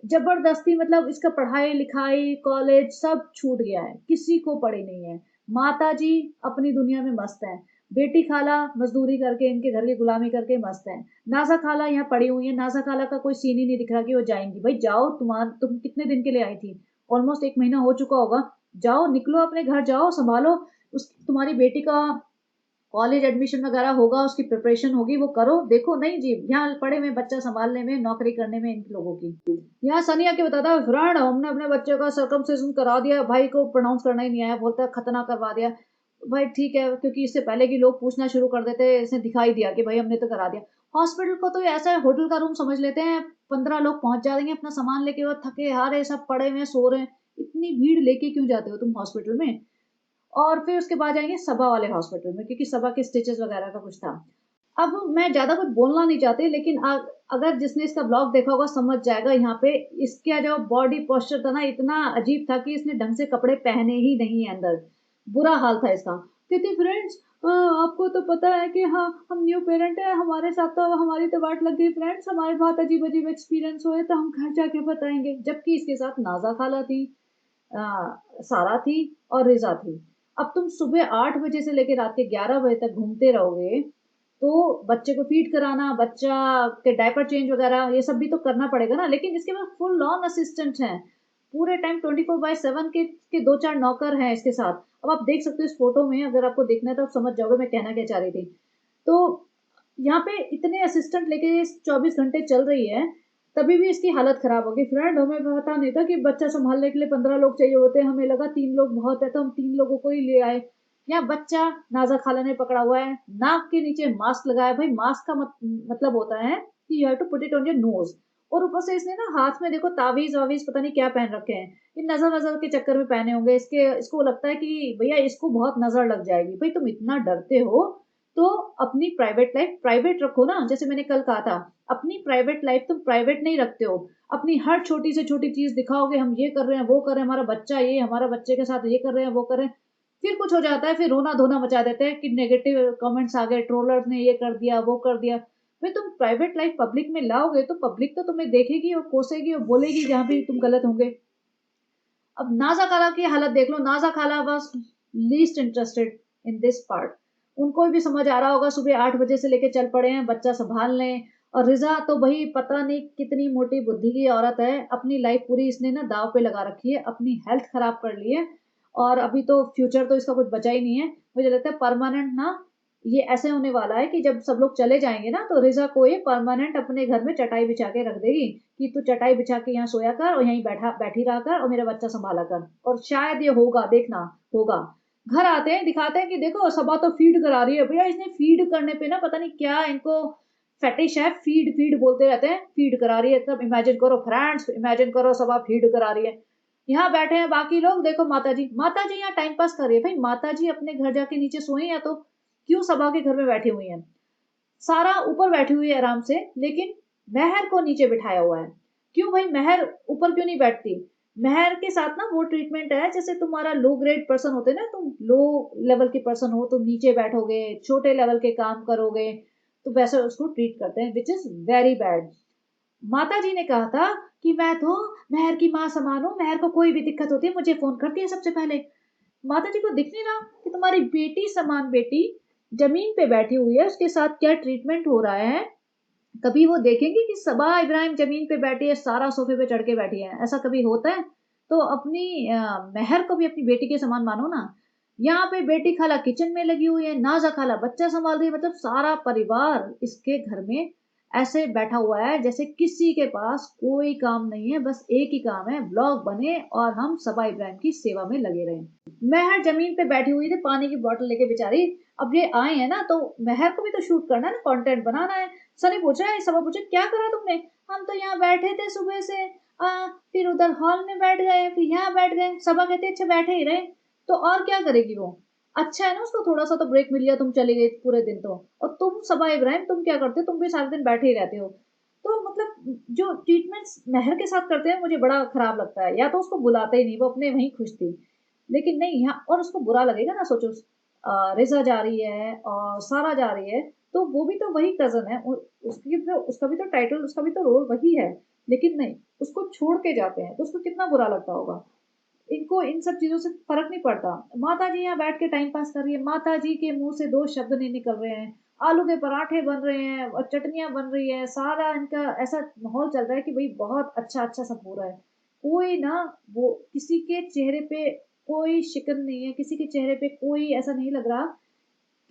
जबरदस्ती, मतलब इसका पढ़ाई लिखाई कॉलेज सब छूट गया है, किसी को पढ़े नहीं है। माता जी अपनी दुनिया में मस्त है, बेटी खाला मजदूरी करके इनके घर की गुलामी करके मस्त है। नाजा खाला यहाँ पड़ी हुई है। नाजा खाला का कोई सीन ही नहीं दिख रहा कि वो जाएंगी। भाई जाओ, तुम कितने दिन के लिए आई थी? ऑलमोस्ट 1 महीना हो चुका होगा। जाओ, निकलो अपने घर, जाओ संभालो। उस तुम्हारी बेटी का कॉलेज एडमिशन वगैरह होगा, उसकी प्रिपरेशन होगी, वो करो। देखो नहीं जी, यहाँ पड़े में बच्चा संभालने में, नौकरी करने में इन लोगों की। यहाँ सनी आके बताता है, फ्रेंड हमने अपने बच्चे का सर्कमसिजन करा दिया, भाई को प्रोनाउंस करना ही नहीं आया, बोलता है खतना करवा दिया। भाई ठीक है, क्योंकि इससे पहले कि लोग पूछना शुरू कर देते, इसने दिखाई दिया कि भाई हमने तो करा दिया। हॉस्पिटल को तो ऐसा है, होटल का रूम समझ लेते हैं। 15 लोग पहुंच जाएंगे अपना सामान लेके, वो थके हारे सब पड़े हुए सो रहे हैं। इतनी भीड़ लेके क्यों जाते हो तुम हॉस्पिटल में? और फिर उसके बाद जाएंगे सबा वाले हॉस्पिटल में, क्योंकि सबा के स्टिचेस वगैरह का कुछ था। अब मैं ज्यादा कुछ बोलना नहीं चाहती, लेकिन अगर जिसने इसका ब्लॉग देखा होगा समझ जाएगा। यहाँ पे इसका जो बॉडी पोस्चर था ना, इतना अजीब था कि इसने ढंग से कपड़े पहने ही नहीं है अंदर। बुरा हाल था इसका। कहती फ्रेंड्स आपको तो पता है कि हाँ हम न्यू पेरेंट है, हमारे साथ तो हमारी तो वाट लग गई फ्रेंड्स, हमारे बहुत अजीब अजीब एक्सपीरियंस हुए, तो हम घर जाके बताएंगे। जबकि इसके साथ नाजा खाला थी, सारा थी और रिजा थी। अब तुम सुबह 8 बजे से लेके रात के 11 बजे तक घूमते रहोगे, तो बच्चे को फीड कराना, बच्चा के डायपर चेंज वगैरह ये सब भी तो करना पड़ेगा ना। लेकिन इसके पास फुल ऑन असिस्टेंट हैं, पूरे टाइम 24/7 के 2-4 नौकर हैं इसके साथ। अब आप देख सकते हो इस फोटो में, अगर आपको देखना है तो आप समझ जाओगे मैं कहना क्या चाह रही थी। तो यहाँ पे इतने असिस्टेंट लेके 24 घंटे चल रही है, तभी भी इसकी हालत खराब होगी। फ्रेंड, हमें पता नहीं था कि बच्चा संभालने के लिए 15 लोग चाहिए होते हैं। हमें लगा 3 लोग बहुत है, तो हम 3 लोगों को ही ले आए। यहाँ बच्चा नाज़ा खाला ने पकड़ा हुआ है, नाक के नीचे मास्क लगाया। भाई मास्क का मतलब होता है कि you have to put it on your nose, और ऊपर से इसने ना हाथ में देखो तावीज वावीज पता नहीं क्या पहन रखे हैं। ये नजर नजर के चक्कर में पहने होंगे, इसको लगता है कि भैया इसको बहुत नजर लग जाएगी। भाई तुम इतना डरते हो तो अपनी प्राइवेट लाइफ प्राइवेट रखो ना। जैसे मैंने कल कहा था, अपनी प्राइवेट लाइफ तुम प्राइवेट नहीं रखते हो। अपनी हर छोटी से छोटी चीज दिखाओगे, हम ये कर रहे हैं वो कर रहे हैं, हमारा बच्चा ये, हमारा बच्चे के साथ ये कर रहे हैं वो कर रहे हैं। फिर कुछ हो जाता है, फिर रोना धोना मचा देते हैं कि नेगेटिव कमेंट्स आ गए, ट्रोलर्स ने ये कर दिया वो कर दिया। फिर तुम प्राइवेट लाइफ पब्लिक में लाओगे तो पब्लिक तो तुम्हें देखेगी और कोसेगी और बोलेगी जहां भी तुम गलत होंगे। अब नाजा खाला की हालत देख लो। नाजा खाला बस least interested in this part. उनको भी समझ आ रहा होगा, सुबह 8 बजे से लेके चल पड़े हैं, बच्चा संभाल लें। और रिजा तो भाई पता नहीं कितनी मोटी बुद्धि की औरत है, अपनी लाइफ पूरी इसने ना दाव पे लगा रखी है, अपनी हेल्थ खराब कर ली है। और अभी तो फ्यूचर तो इसका कुछ बचा ही नहीं है। मुझे लगता है परमानेंट ना ये ऐसे होने वाला है कि जब सब लोग चले जाएंगे ना, तो रिजा को ये परमानेंट अपने घर में चटाई बिछा के रख देगी कि तू चटाई बिछा के यहाँ सोया कर और यहीं बैठी रहा कर और मेरा बच्चा संभाला कर। और शायद ये होगा, देखना होगा। घर आते हैं, दिखाते हैं कि देखो सबा तो फीड करा रही है। भैया इसने फीड करने पे ना पता नहीं क्या इनको फेटिश है, फीड फीड बोलते रहते हैं, फीड करा रही है। तब इमेजिन करो फ्रेंड्स, इमेजिन करो सबा फीड करा रही है। यहाँ बैठे हैं बाकी लोग, देखो माता जी यहाँ टाइम पास कर रही है। भाई माता जी अपने घर जाके नीचे सोए, या तो क्यों सभा के घर में बैठी हुई है। सारा ऊपर बैठी हुई है आराम से, लेकिन महर को नीचे बिठाया हुआ है। क्यों भाई, महर ऊपर क्यों नहीं बैठती। महर के साथ ना वो ट्रीटमेंट है जैसे तुम्हारा लो ग्रेड पर्सन होते ना, तुम लो लेवल के पर्सन हो, तुम नीचे बैठोगे, छोटे लेवल के काम करोगे, तो वैसे उसको ट्रीट करते हैं, विच इज वेरी बैड। माता जी ने कहा था कि मैं तो महर की माँ समान हूँ, महर को कोई भी दिक्कत होती है मुझे फोन करती है सबसे पहले। माता जी को दिख नहीं रहा कि तुम्हारी बेटी समान बेटी जमीन पे बैठी हुई है, उसके साथ क्या ट्रीटमेंट हो रहा है। कभी वो देखेंगे कि सबा इब्राहिम जमीन पे बैठी है, सारा सोफे पे चढ़ के बैठी है, ऐसा कभी होता है। तो अपनी महर को भी अपनी बेटी के समान मानो ना। यहाँ पे बेटी खाला किचन में लगी हुई है, नाजा खाला बच्चा संभाल रही है, मतलब सारा परिवार इसके घर में ऐसे बैठा हुआ है जैसे किसी के पास कोई काम नहीं है, बस एक ही काम है, ब्लॉग बने और हम सबा इब्राहिम की सेवा में लगे रहे। महर जमीन पे बैठी हुई थी पानी की बोतल लेके बेचारी। अब ये आए हैं ना, तो महर को भी तो शूट करना है ना, कंटेंट बनाना है। सनी पूछा है, सबा पूछा क्या करा तुमने। हम तो यहाँ बैठे थे सुबह से, फिर उधर हॉल में बैठ गए, फिर यहाँ बैठ गए। सबा कहते अच्छा बैठे ही रहे, तो और क्या करेगी वो। अच्छा है ना, उसको थोड़ा सा तो ब्रेक मिल गया, तुम चले गए पूरे दिन तो। और तुम सबा इब्राहिम तुम क्या करते हो, तुम भी सारे दिन बैठे ही रहते हो। तो मतलब जो ट्रीटमेंट्स महर के साथ करते हैं मुझे बड़ा खराब लगता है। या तो उसको बुलाते ही नहीं, वो अपने वहीं खुश थी। लेकिन नहीं यहाँ, और उसको बुरा लगेगा ना, सोचो रिजा जा रही है और सारा जा रही है, तो वो भी तो वही कजन है, उसका भी तो टाइटल, उसका भी तो रोल वही है। लेकिन नहीं, उसको छोड़ के जाते हैं, तो उसको कितना बुरा लगता होगा। इनको इन सब चीजों से फर्क नहीं पड़ता। माता जी यहाँ बैठ के टाइम पास कर रही है, माता जी के मुंह से 2 शब्द नहीं निकल रहे हैं, आलू के पराठे बन रहे हैं और चटनियां बन रही है, सारा इनका ऐसा माहौल चल रहा है कि भाई बहुत अच्छा अच्छा सब हो रहा है। कोई ना, वो किसी के चेहरे पे कोई शिकन नहीं है, किसी के चेहरे पे कोई ऐसा नहीं लग रहा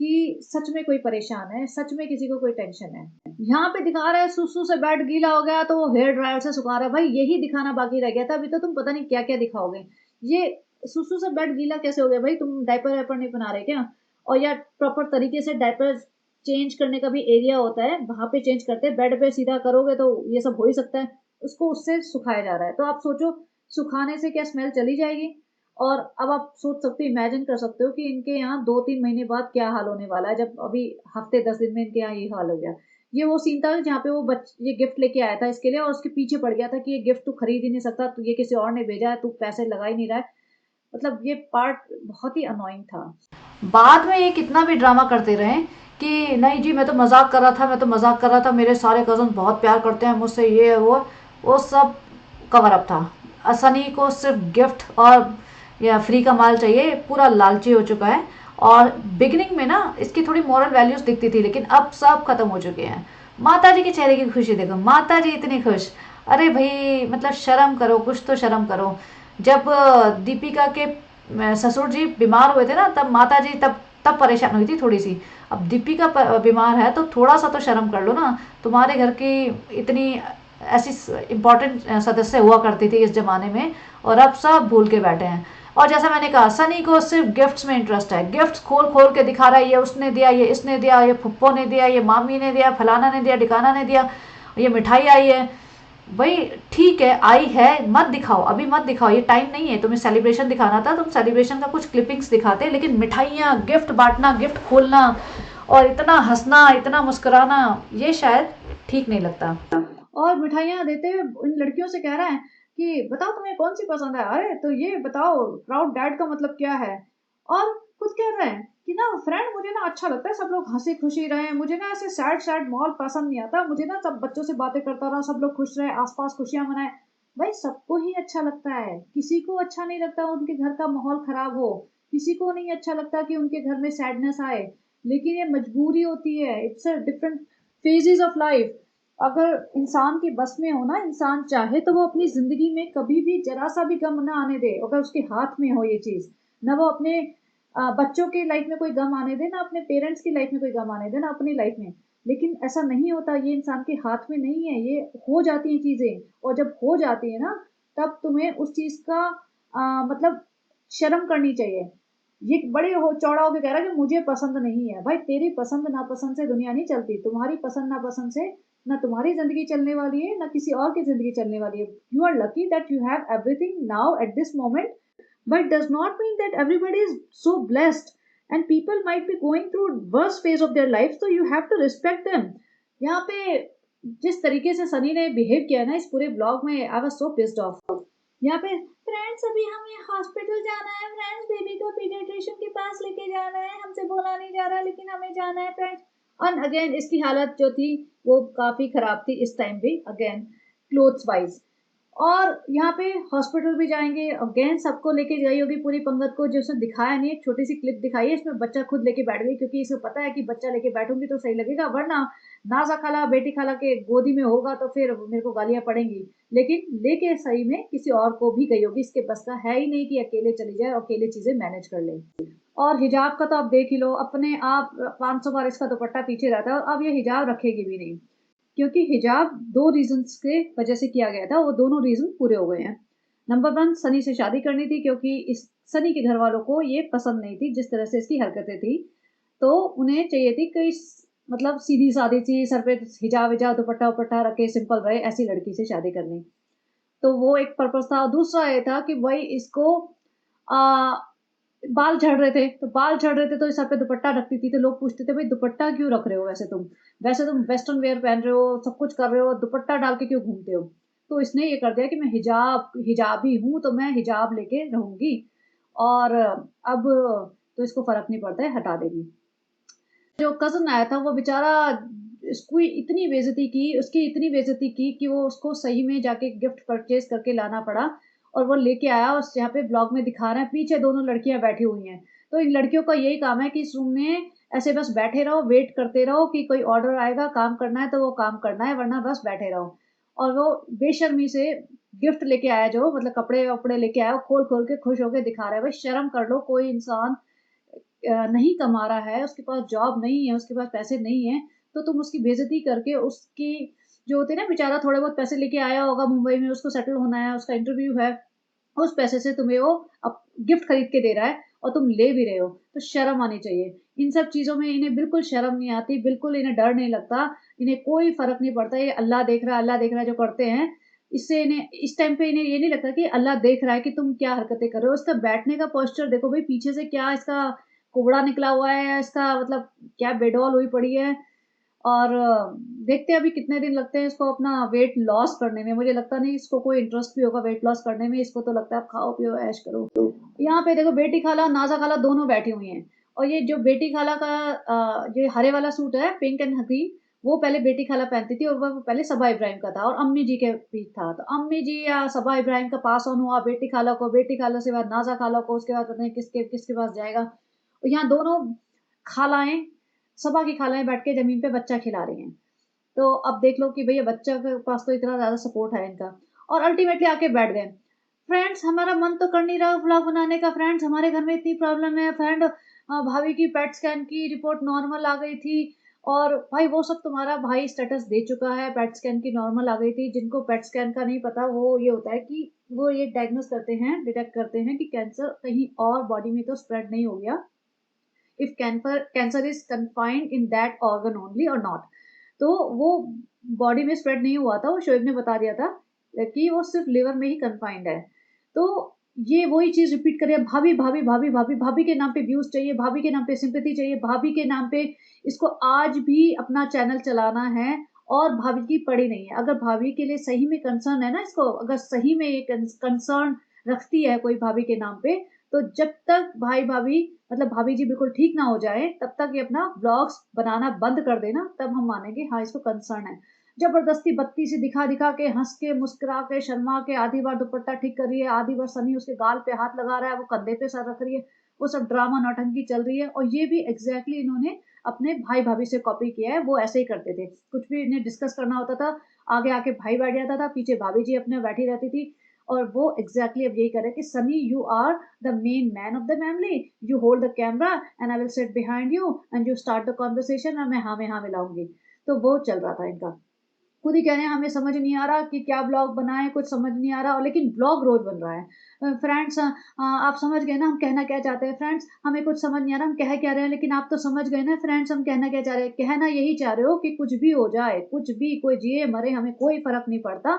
कि सच में कोई परेशान है, सच में किसी को कोई टेंशन है। यहाँ पे दिखा रहा है सुसु से बेड गीला हो गया तो वो हेयर ड्रायर से सुखा रहा है। भाई यही दिखाना बाकी रह गया था, अभी तो तुम पता नहीं क्या क्या दिखाओगे। ये सुसु से बेड गीला कैसे हो गया भाई, तुम डायपर वाइपर नहीं बना रहे क्या। और या प्रॉपर तरीके से डायपर चेंज करने का भी एरिया होता है, वहां पे चेंज करते हैं, बेड पे सीधा करोगे तो ये सब हो ही सकता है। उसको उससे सुखाया जा रहा है, तो आप सोचो सुखाने से क्या स्मेल चली जाएगी। और अब आप सोच सकते हो, इमेजिन कर सकते हो कि इनके यहाँ 2-3 महीने बाद क्या हाल होने वाला है, जब अभी हफ्ते 10 दिन में इनके यहाँ ये हाल हो गया। ये वो सीन था जहाँ पे वो ये गिफ्ट लेके आया था इसके लिए, और उसके पीछे पड़ गया था कि ये गिफ्ट तू खरीद ही नहीं सकता, तू ये किसी और ने भेजा है, तू पैसे लगा ही नहीं रहा है। मतलब ये पार्ट बहुत ही अनोइंग था। बाद में ये कितना भी ड्रामा करते रहे कि नहीं जी मैं तो मजाक कर रहा था, मैं तो मजाक कर रहा था, मेरे सारे कजन बहुत प्यार करते हैं मुझसे, ये वो सब कवर अप था। सनी को सिर्फ गिफ्ट और या फ्री का माल चाहिए, पूरा लालची हो चुका है। और बिगिनिंग में ना इसकी थोड़ी मॉरल वैल्यूज दिखती थी, लेकिन अब सब खत्म हो चुके हैं। माता जी के चेहरे की खुशी देखो, माता जी इतनी खुश। अरे भाई मतलब शर्म करो, कुछ तो शर्म करो। जब दीपिका के ससुर जी बीमार हुए थे ना, तब माता जी तब तब परेशान हुई थी थोड़ी सी। अब दीपिका बीमार है तो थोड़ा सा तो शर्म कर लो ना। तुम्हारे घर की इतनी ऐसी इम्पोर्टेंट सदस्य हुआ करती थी इस जमाने में, और अब सब भूल के बैठे हैं। और जैसा मैंने कहा, सनी को सिर्फ गिफ्ट्स में इंटरेस्ट है। गिफ्ट्स खोल खोल के दिखा रहा है, ये उसने दिया, ये इसने दिया, ये फुप्पो ने दिया, ये मामी ने दिया, फलाना ने दिया, ढिकाना ने दिया, ये मिठाई आई है। भाई ठीक है, आई है, मत दिखाओ, अभी मत दिखाओ, ये टाइम नहीं है। तुम्हें सेलिब्रेशन दिखाना था, तुम सेलिब्रेशन का कुछ क्लिपिंग्स दिखाते, लेकिन मिठाइयाँ, गिफ्ट बांटना, गिफ्ट खोलना और इतना हंसना, इतना मुस्कुराना, ये शायद ठीक नहीं लगता। और मिठाइयाँ देते हुए उन लड़कियों से कह रहा है कि बताओ तुम्हें कौन सी पसंद है, अरे तो ये बताओ प्राउड डैड का मतलब क्या है। और खुद कह रहे हैं कि ना फ्रेंड मुझे ना अच्छा लगता है सब लोग हंसी खुशी रहे, मुझे ना ऐसे सैड सैड माहौल पसंद नहीं आता, मुझे ना सब बच्चों से बातें करता रहा, सब लोग खुश रहे, आसपास खुशियां मनाए। भाई सबको ही अच्छा लगता है, किसी को अच्छा नहीं लगता उनके घर का माहौल खराब हो, किसी को नहीं अच्छा लगता कि उनके घर में सैडनेस आए, लेकिन ये मजबूरी होती है, it's a different phases of life. अगर इंसान के बस में हो ना, इंसान चाहे तो वो अपनी जिंदगी में कभी भी जरा सा भी गम ना आने दे, अगर उसके हाथ में हो ये चीज। ना वो अपने बच्चों की लाइफ में कोई गम आने दे, ना अपने पेरेंट्स की लाइफ में कोई गम आने दे, ना अपनी लाइफ में। लेकिन ऐसा नहीं होता, ये इंसान के हाथ में नहीं है, ये हो जाती हैं चीजें। और जब हो जाती है ना, तब तुम्हें उस चीज का मतलब शर्म करनी चाहिए। ये बड़े हो चौड़ा होकर कह रहा है कि मुझे पसंद नहीं है। भाई तेरी पसंद नापसंद से दुनिया नहीं चलती, तुम्हारी पसंद नापसंद से ना तुम्हारी जिंदगी चलने वाली है, ना किसी और की जिंदगी चलने वाली है। You are lucky that you have everything now at this moment, but does not mean that everybody is so blessed, and people might be going through worst phase of their life, so you have to respect them. यहाँ पे जिस तरीके से सनी ने behave किया ना इस पूरे ब्लॉग में, I was so pissed off. यहाँ पे फ्रेंड्स अभी हमें हॉस्पिटल जाना है, फ्रेंड्स बेबी को पीडियाट्रिशियन के पास लेके जाना है, हमसे बोला नहीं जा रहा लेकिन हमें जाना है फ्रेंड्स। और अगेन इसकी हालत जो थी वो काफी खराब थी इस टाइम भी, अगेन क्लोथ्स वाइज। और यहाँ पे हॉस्पिटल भी जाएंगे, अगेन सबको लेके गई होगी पूरी पंगत को, जो उसने दिखाया नहीं, एक छोटी सी क्लिप दिखाई है, इसमें बच्चा खुद लेके बैठ गई, क्योंकि इसे पता है कि बच्चा लेके बैठूंगी तो सही लगेगा, वरना नाजा खाला बेटी खाला के गोदी में होगा तो फिर मेरे को गालियां पड़ेंगी। लेकिन लेके सही में किसी और को भी गई होगी, इसके बस का है ही नहीं कि अकेले चली जाए और अकेले चीजें मैनेज कर ले। और हिजाब का तो आप देख ही लो, अपने आप 500 बार इसका दुपट्टा पीछे रहता है, और अब ये हिजाब रखेगी भी नहीं, क्योंकि हिजाब दो रीजंस के वजह से किया गया था, वो दोनों रीजन पूरे हो गए हैं। नंबर वन, सनी से शादी करनी थी, क्योंकि इस सनी के घर वालों को ये पसंद नहीं थी जिस तरह से इसकी हरकतें थी, तो उन्हें चाहिए थी कि मतलब सीधी सादी सी, सर पे हिजाब हिजाब दुपट्टा उपट्टा रखे सिंपल रहे, ऐसी लड़की से शादी करनी। तो वो एक पर्पस था। दूसरा ये था कि भाई इसको आ, बाल झड़ रहे थे, तो बाल झड़ रहे थे तो इस सर पे दुपट्टा रखती थी, तो लोग पूछते थे भाई दुपट्टा क्यों रख रहे हो, वैसे तुम वेस्टर्न वेयर पहन रहे हो, सब कुछ कर रहे हो, दुपट्टा डाल के क्यों घूमते हो। तो इसने ये कर दिया कि मैं हिजाबी हूँ तो मैं हिजाब लेके रहूंगी, और अब तो इसको फर्क नहीं पड़ता है, हटा देगी। जो कजन आया था वो बेचारा, इसको इतनी बेइज्जती की, उसकी इतनी बेइज्जती की कि वो उसको सही में जाके गिफ्ट परचेज करके लाना पड़ा। और वो लेके आया, और यहाँ पे ब्लॉग में दिखा रहे हैं पीछे दोनों लड़कियां बैठी हुई हैं। तो इन लड़कियों का यही काम है कि इस रूम में ऐसे बस बैठे रहो, वेट करते रहो कि कोई ऑर्डर आएगा, काम करना है तो वो काम करना है, वरना बस बैठे रहो। और वो बेशर्मी से गिफ्ट लेके आया, जो मतलब कपड़े वपड़े लेके आया, खोल खोल के खुश होके दिखा रहा है। भाई शर्म कर लो, कोई इंसान नहीं कमा रहा है, उसके पास जॉब नहीं है, उसके पास पैसे नहीं है, तो तुम उसकी बेइज्जती करके उसकी, जो होती है ना बेचारा थोड़े बहुत पैसे लेके आया होगा मुंबई में, उसको सेटल होना है, उसका इंटरव्यू है, उस पैसे से तुम्हें वो अब गिफ्ट खरीद के दे रहा है और तुम ले भी रहे हो, तो शर्म आनी चाहिए। इन सब चीजों में इन्हें बिल्कुल शर्म नहीं आती, बिल्कुल इन्हें डर नहीं लगता, इन्हें कोई फर्क नहीं पड़ता, ये अल्लाह देख रहा है, अल्लाह देख रहा है जो करते हैं। इससे इन्हें इस टाइम पे इन्हें ये नहीं लगता कि अल्लाह देख रहा है कि तुम क्या हरकतें कर रहे हो। इसका बैठने का पोस्चर देखो भाई, पीछे से क्या इसका कुबड़ा निकला हुआ है, इसका मतलब क्या बेडॉल हुई पड़ी है। और देखते हैं अभी कितने दिन लगते हैं इसको अपना वेट लॉस करने में। मुझे लगता नहीं इसको कोई इंटरेस्ट भी होगा वेट लॉस करने में, इसको तो लगता है आप खाओ पियो ऐश करो। यहाँ पे देखो बेटी खाला और नाजा खाला दोनों बैठी हुई हैं, और ये जो बेटी खाला का जो हरे वाला सूट है पिंक एंड ग्रीन, वो पहले बेटी खाला पहनती थी और वो पहले सबा इब्राहिम का था और अम्मी जी के बीच था। तो अम्मी जी या सबा इब्राहिम का पास ऑन हुआ बेटी खाला को, बेटी खाला से बाद नाजा खाला को, उसके बाद पता नहीं किसके किसके पास जाएगा। और यहाँ दोनों खालाएं, सबा की खालाएं बैठ के जमीन पे बच्चा खिला रही हैं। तो अब देख लो कि भैया बच्चा के पास तो इतना ज़्यादा सपोर्ट है इनका, और अल्टीमेटली आके बैठ गए। फ्रेंड्स हमारा मन तो कर नहीं रहा व्लॉग बनाने का, फ्रेंड्स हमारे घर में इतनी प्रॉब्लम है, फ्रेंड भाभी की पेट स्कैन की रिपोर्ट नॉर्मल आ गई थी, और भाई वो सब तुम्हारा भाई स्टेटस दे चुका है, पेट स्कैन की नॉर्मल आ गई थी। जिनको पेट स्कैन का नहीं पता, वो ये होता है कि वो ये डायग्नोस करते हैं, डिटेक्ट करते हैं कि कैंसर कहीं और बॉडी में तो स्प्रेड नहीं हो गया, if cancer is confined in that organ only और नॉट। तो वो बॉडी में स्प्रेड नहीं हुआ था, वो शोएब ने बता दिया था कि वो सिर्फ लिवर में ही कन्फाइंड है। तो ये वही चीज रिपीट कर रही है, भाभी भाभी भाभी भाभी भाभी के नाम पे व्यूज चाहिए, भाभी के नाम पे सिंपैथी चाहिए, भाभी के नाम पे इसको आज भी अपना चैनल चलाना है, और भाभी की पड़ी नहीं है। अगर भाभी के लिए सही में कंसर्न है ना, इसको अगर सही में ये कंसर्न रखती है कोई भाभी के नाम पे, तो जब तक भाई भाभी मतलब भाभी जी बिल्कुल ठीक ना हो जाए तब तक ये अपना व्लॉग्स बनाना बंद कर देना, तब हम मानेंगे हाँ इसको कंसर्न है। जबरदस्ती बत्ती से दिखा दिखा के, हंस के, मुस्कुरा के, शर्मा के, आधी बार दुपट्टा ठीक कर रही है, आधी बार सनी उसके गाल पे हाथ लगा रहा है, वो कंधे पे सर रख रही है, वो सब ड्रामा नौटंकी चल रही है। और ये भी एग्जैक्टली इन्होंने अपने भाई भाभी से कॉपी किया है। वो ऐसे ही करते थे, कुछ भी इन्हें डिस्कस करना होता था, आगे आके भाई बैठ जाता था, पीछे भाभी जी अपने बैठी रहती थी। और वो एग्जैक्टली अब यही करे कि Sunny you are the main man of the family, you hold the camera and I will sit behind you and you start the conversation, और मैं हाँ मिलाऊंगी। तो वो चल रहा था इनका। खुद ही कह रहे हैं हमें समझ नहीं आ रहा कि क्या ब्लॉग बनाएं, कुछ समझ नहीं आ रहा, और लेकिन ब्लॉग रोज बन रहा है। फ्रेंड्स आप समझ गए ना हम कहना क्या चाहते हैं, फ्रेंड्स हमें कुछ समझ नहीं आ रहा हम कह क्या रहे हैं, लेकिन आप तो समझ गए ना फ्रेंड्स हम कहना क्या चाह रहे हैं। कहना यही चाह रहे हो कि कुछ भी हो जाए, कुछ भी, कोई जिए मरे हमें कोई फर्क नहीं पड़ता।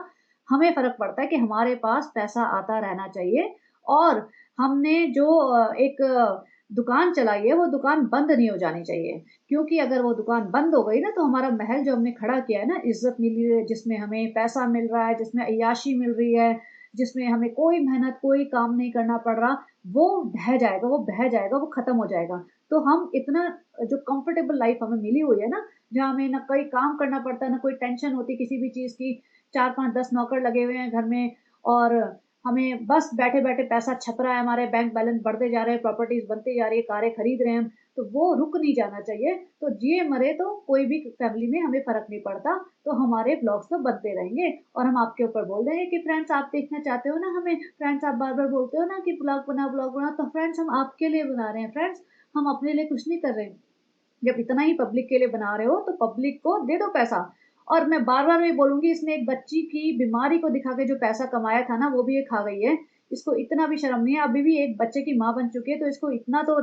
हमें फर्क पड़ता है कि हमारे पास पैसा आता रहना चाहिए, और हमने जो एक दुकान चलाई है वो दुकान बंद नहीं हो जानी चाहिए। क्योंकि अगर वो दुकान बंद हो गई ना, तो हमारा महल जो हमने खड़ा किया है ना, इज्जत मिली है, जिसमें हमें पैसा मिल रहा है, जिसमें अय्याशी मिल रही है, जिसमें हमें कोई मेहनत कोई काम नहीं करना पड़ रहा, वो ढह जाएगा, वो बह जाएगा, वो खत्म हो जाएगा। तो हम इतना जो कंफर्टेबल लाइफ हमें मिली हुई है ना, जहाँ हमें ना कोई काम करना पड़ता, ना कोई टेंशन होती किसी भी चीज की, 4 5 10 नौकर लगे हुए हैं घर में, और हमें बस बैठे बैठे पैसा छप रहा है, हमारे बैंक बैलेंस बढ़ते जा रहे हैं, प्रॉपर्टीज बनती जा रही है, कारें खरीद रहे हैं हम, तो वो रुक नहीं जाना चाहिए। तो जिए मरे तो कोई भी फैमिली में हमें फर्क नहीं पड़ता, तो हमारे ब्लॉग्स तो बनते रहेंगे, और हम आपके ऊपर बोल देंगे कि फ्रेंड्स आप देखना चाहते हो ना हमें, फ्रेंड्स आप बार बार बोलते हो ना कि ब्लॉग बना, तो फ्रेंड्स हम आपके लिए बना रहे हैं, फ्रेंड्स हम अपने लिए कुछ नहीं कर रहे हैं। जब इतना ही पब्लिक के लिए बना रहे हो तो पब्लिक को दे दो पैसा। और मैं बार बार ये बोलूंगी, इसने एक बच्ची की बीमारी को दिखा के जो पैसा कमाया था ना, वो भी ये खा गई है। इसको इतना भी शर्म नहीं है, अभी भी एक बच्चे की माँ बन चुकी है, तो इसको इतना तो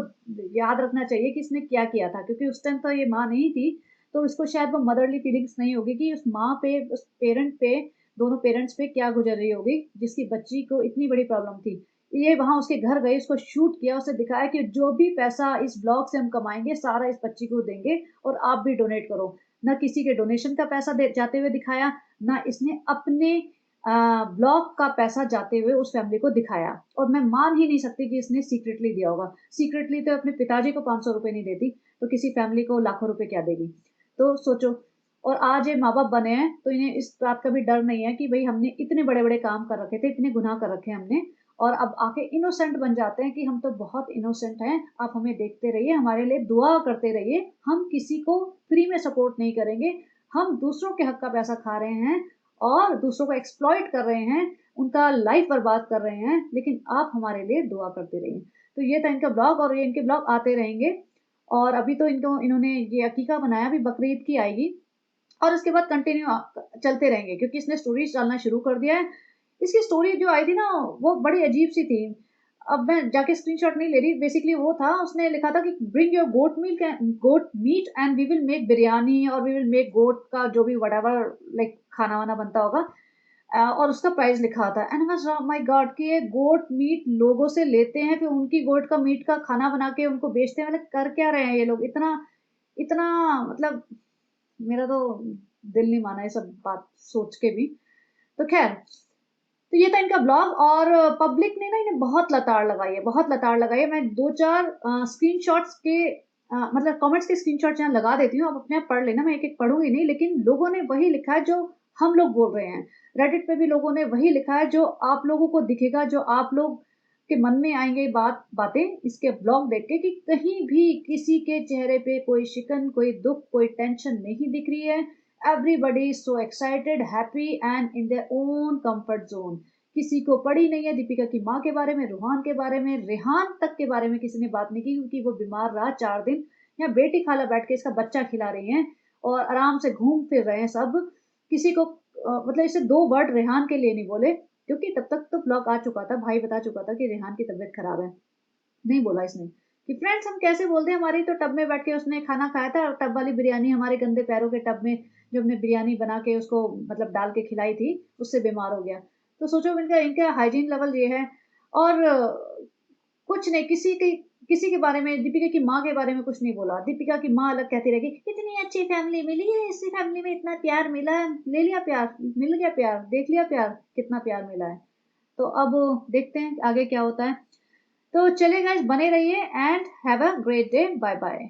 याद रखना चाहिए कि इसने क्या किया था, क्योंकि उस टाइम तो ये माँ नहीं थी। तो इसको शायद वो मदरली फीलिंग्स नहीं होगी कि उस माँ पे, उस पेरेंट पे, दोनों पेरेंट्स पे क्या गुजर रही होगी, जिसकी बच्ची को इतनी बड़ी प्रॉब्लम थी। ये वहां उसके घर गए, उसको शूट किया, उसे दिखाया कि जो भी पैसा इस ब्लॉग से हम कमाएंगे सारा इस बच्ची को देंगे, और आप भी डोनेट करो। ना किसी के डोनेशन का पैसा जाते हुए दिखाया, ना इसने अपने ब्लॉग का पैसा जाते हुए उस फैमिली को दिखाया। और मैं मान ही नहीं सकती कि इसने सीक्रेटली दिया होगा। सीक्रेटली तो अपने पिताजी को 500 रुपए नहीं देती, तो किसी फैमिली को लाखों रुपए क्या देगी। तो सोचो। और आज ये माँ बाप बने हैं तो इन्हें इस बात का भी डर नहीं है कि भाई हमने इतने बड़े बड़े काम कर रखे थे, इतने गुनाह कर रखे हमने, और अब आके इनोसेंट बन जाते हैं कि हम तो बहुत इनोसेंट हैं, आप हमें देखते रहिए, हमारे लिए दुआ करते रहिए, हम किसी को फ्री में सपोर्ट नहीं करेंगे। हम दूसरों के हक का पैसा खा रहे हैं और दूसरों को एक्सप्लॉइट कर रहे हैं, उनका लाइफ बर्बाद कर रहे हैं, लेकिन आप हमारे लिए दुआ करते रहिए। तो ये था इनका ब्लॉग, और ये इनके ब्लॉग आते रहेंगे। और अभी तो इन्होंने ये अकीका बनाया, अभी बकरीद की आएगी, और उसके बाद कंटिन्यू चलते रहेंगे, क्योंकि इसने स्टोरीज डालना शुरू कर दिया है। इसकी स्टोरी जो आई थी ना, वो बड़ी अजीब सी थी। अब मैं जाके स्क्रीनशॉट नहीं ले रही, बेसिकली वो था, उसने लिखा था कि bring your goat meat and we will make biryani, और वी विल मेक गोट का जो भी वट एवर लाइक खाना वाना बनता होगा, और उसका प्राइस लिखा था। एंड वाज माय गॉड कि ये गोट मीट लोगों से लेते हैं, फिर उनकी गोट का मीट का खाना बना के उनको बेचते हैं, मतलब कर क्या रहे हैं ये लोग, इतना इतना, मतलब मेरा तो दिल नहीं माना ये सब बात सोच के भी। तो खैर, तो ये था इनका ब्लॉग, और पब्लिक ने ना इन्हें बहुत लताड़ लगाई है, बहुत लताड़ लगाई है। मैं 2 4 स्क्रीनशॉट्स के मतलब कमेंट्स के स्क्रीनशॉट यहाँ लगा देती हूँ, आप अपने आप पढ़ लेना, मैं एक एक पढ़ूंगी नहीं, लेकिन लोगों ने वही लिखा है जो हम लोग बोल रहे हैं। रेडिट पे भी लोगों ने वही लिखा है जो आप लोगों को दिखेगा, जो आप लोग के मन में आएंगे बातें इसके ब्लॉग देख के, कि कहीं भी किसी के चेहरे पे कोई शिकन, कोई दुख, कोई टेंशन नहीं दिख रही है। Everybody is so excited, happy and in their own comfort zone. किसी को पड़ी नहीं है दीपिका की माँ के बारे में, रूहान के बारे में, रेहान तक के बारे में किसी ने बात नहीं की, क्योंकि वो बीमार रहा 4 दिन। यहाँ बेटी खाला बैठ के इसका बच्चा खिला रही हैं और आराम से घूम फिर रहे हैं सब। किसी को मतलब इसे 2 वर्ड रेहान के लिए नहीं बोले, क्योंकि तब तक तो ब्लॉग आ चुका था, भाई बता चुका था कि रेहान की तबीयत खराब है। नहीं बोला इसने कि फ्रेंड्स हम कैसे बोलते हैं, हमारी तो टब में बैठ के उसने खाना खाया था, टब वाली बिरयानी हमारे गंदे पैरों के टब में जो हमने बिरयानी बना के उसको मतलब डाल के खिलाई थी, उससे बीमार हो गया। तो सोचो इनका इनका हाइजीन लेवल ये है। और कुछ नहीं, किसी के बारे में, दीपिका की माँ के बारे में कुछ नहीं बोला। दीपिका की माँ अलग कहती रहेगी इतनी अच्छी फैमिली मिली है, इसी फैमिली में इतना प्यार मिला है, ले लिया प्यार, मिल गया प्यार, देख लिया प्यार, कितना प्यार मिला है। तो अब देखते हैं आगे क्या होता है। तो चलिए गाइस, बने रहिए and have a great day, bye bye.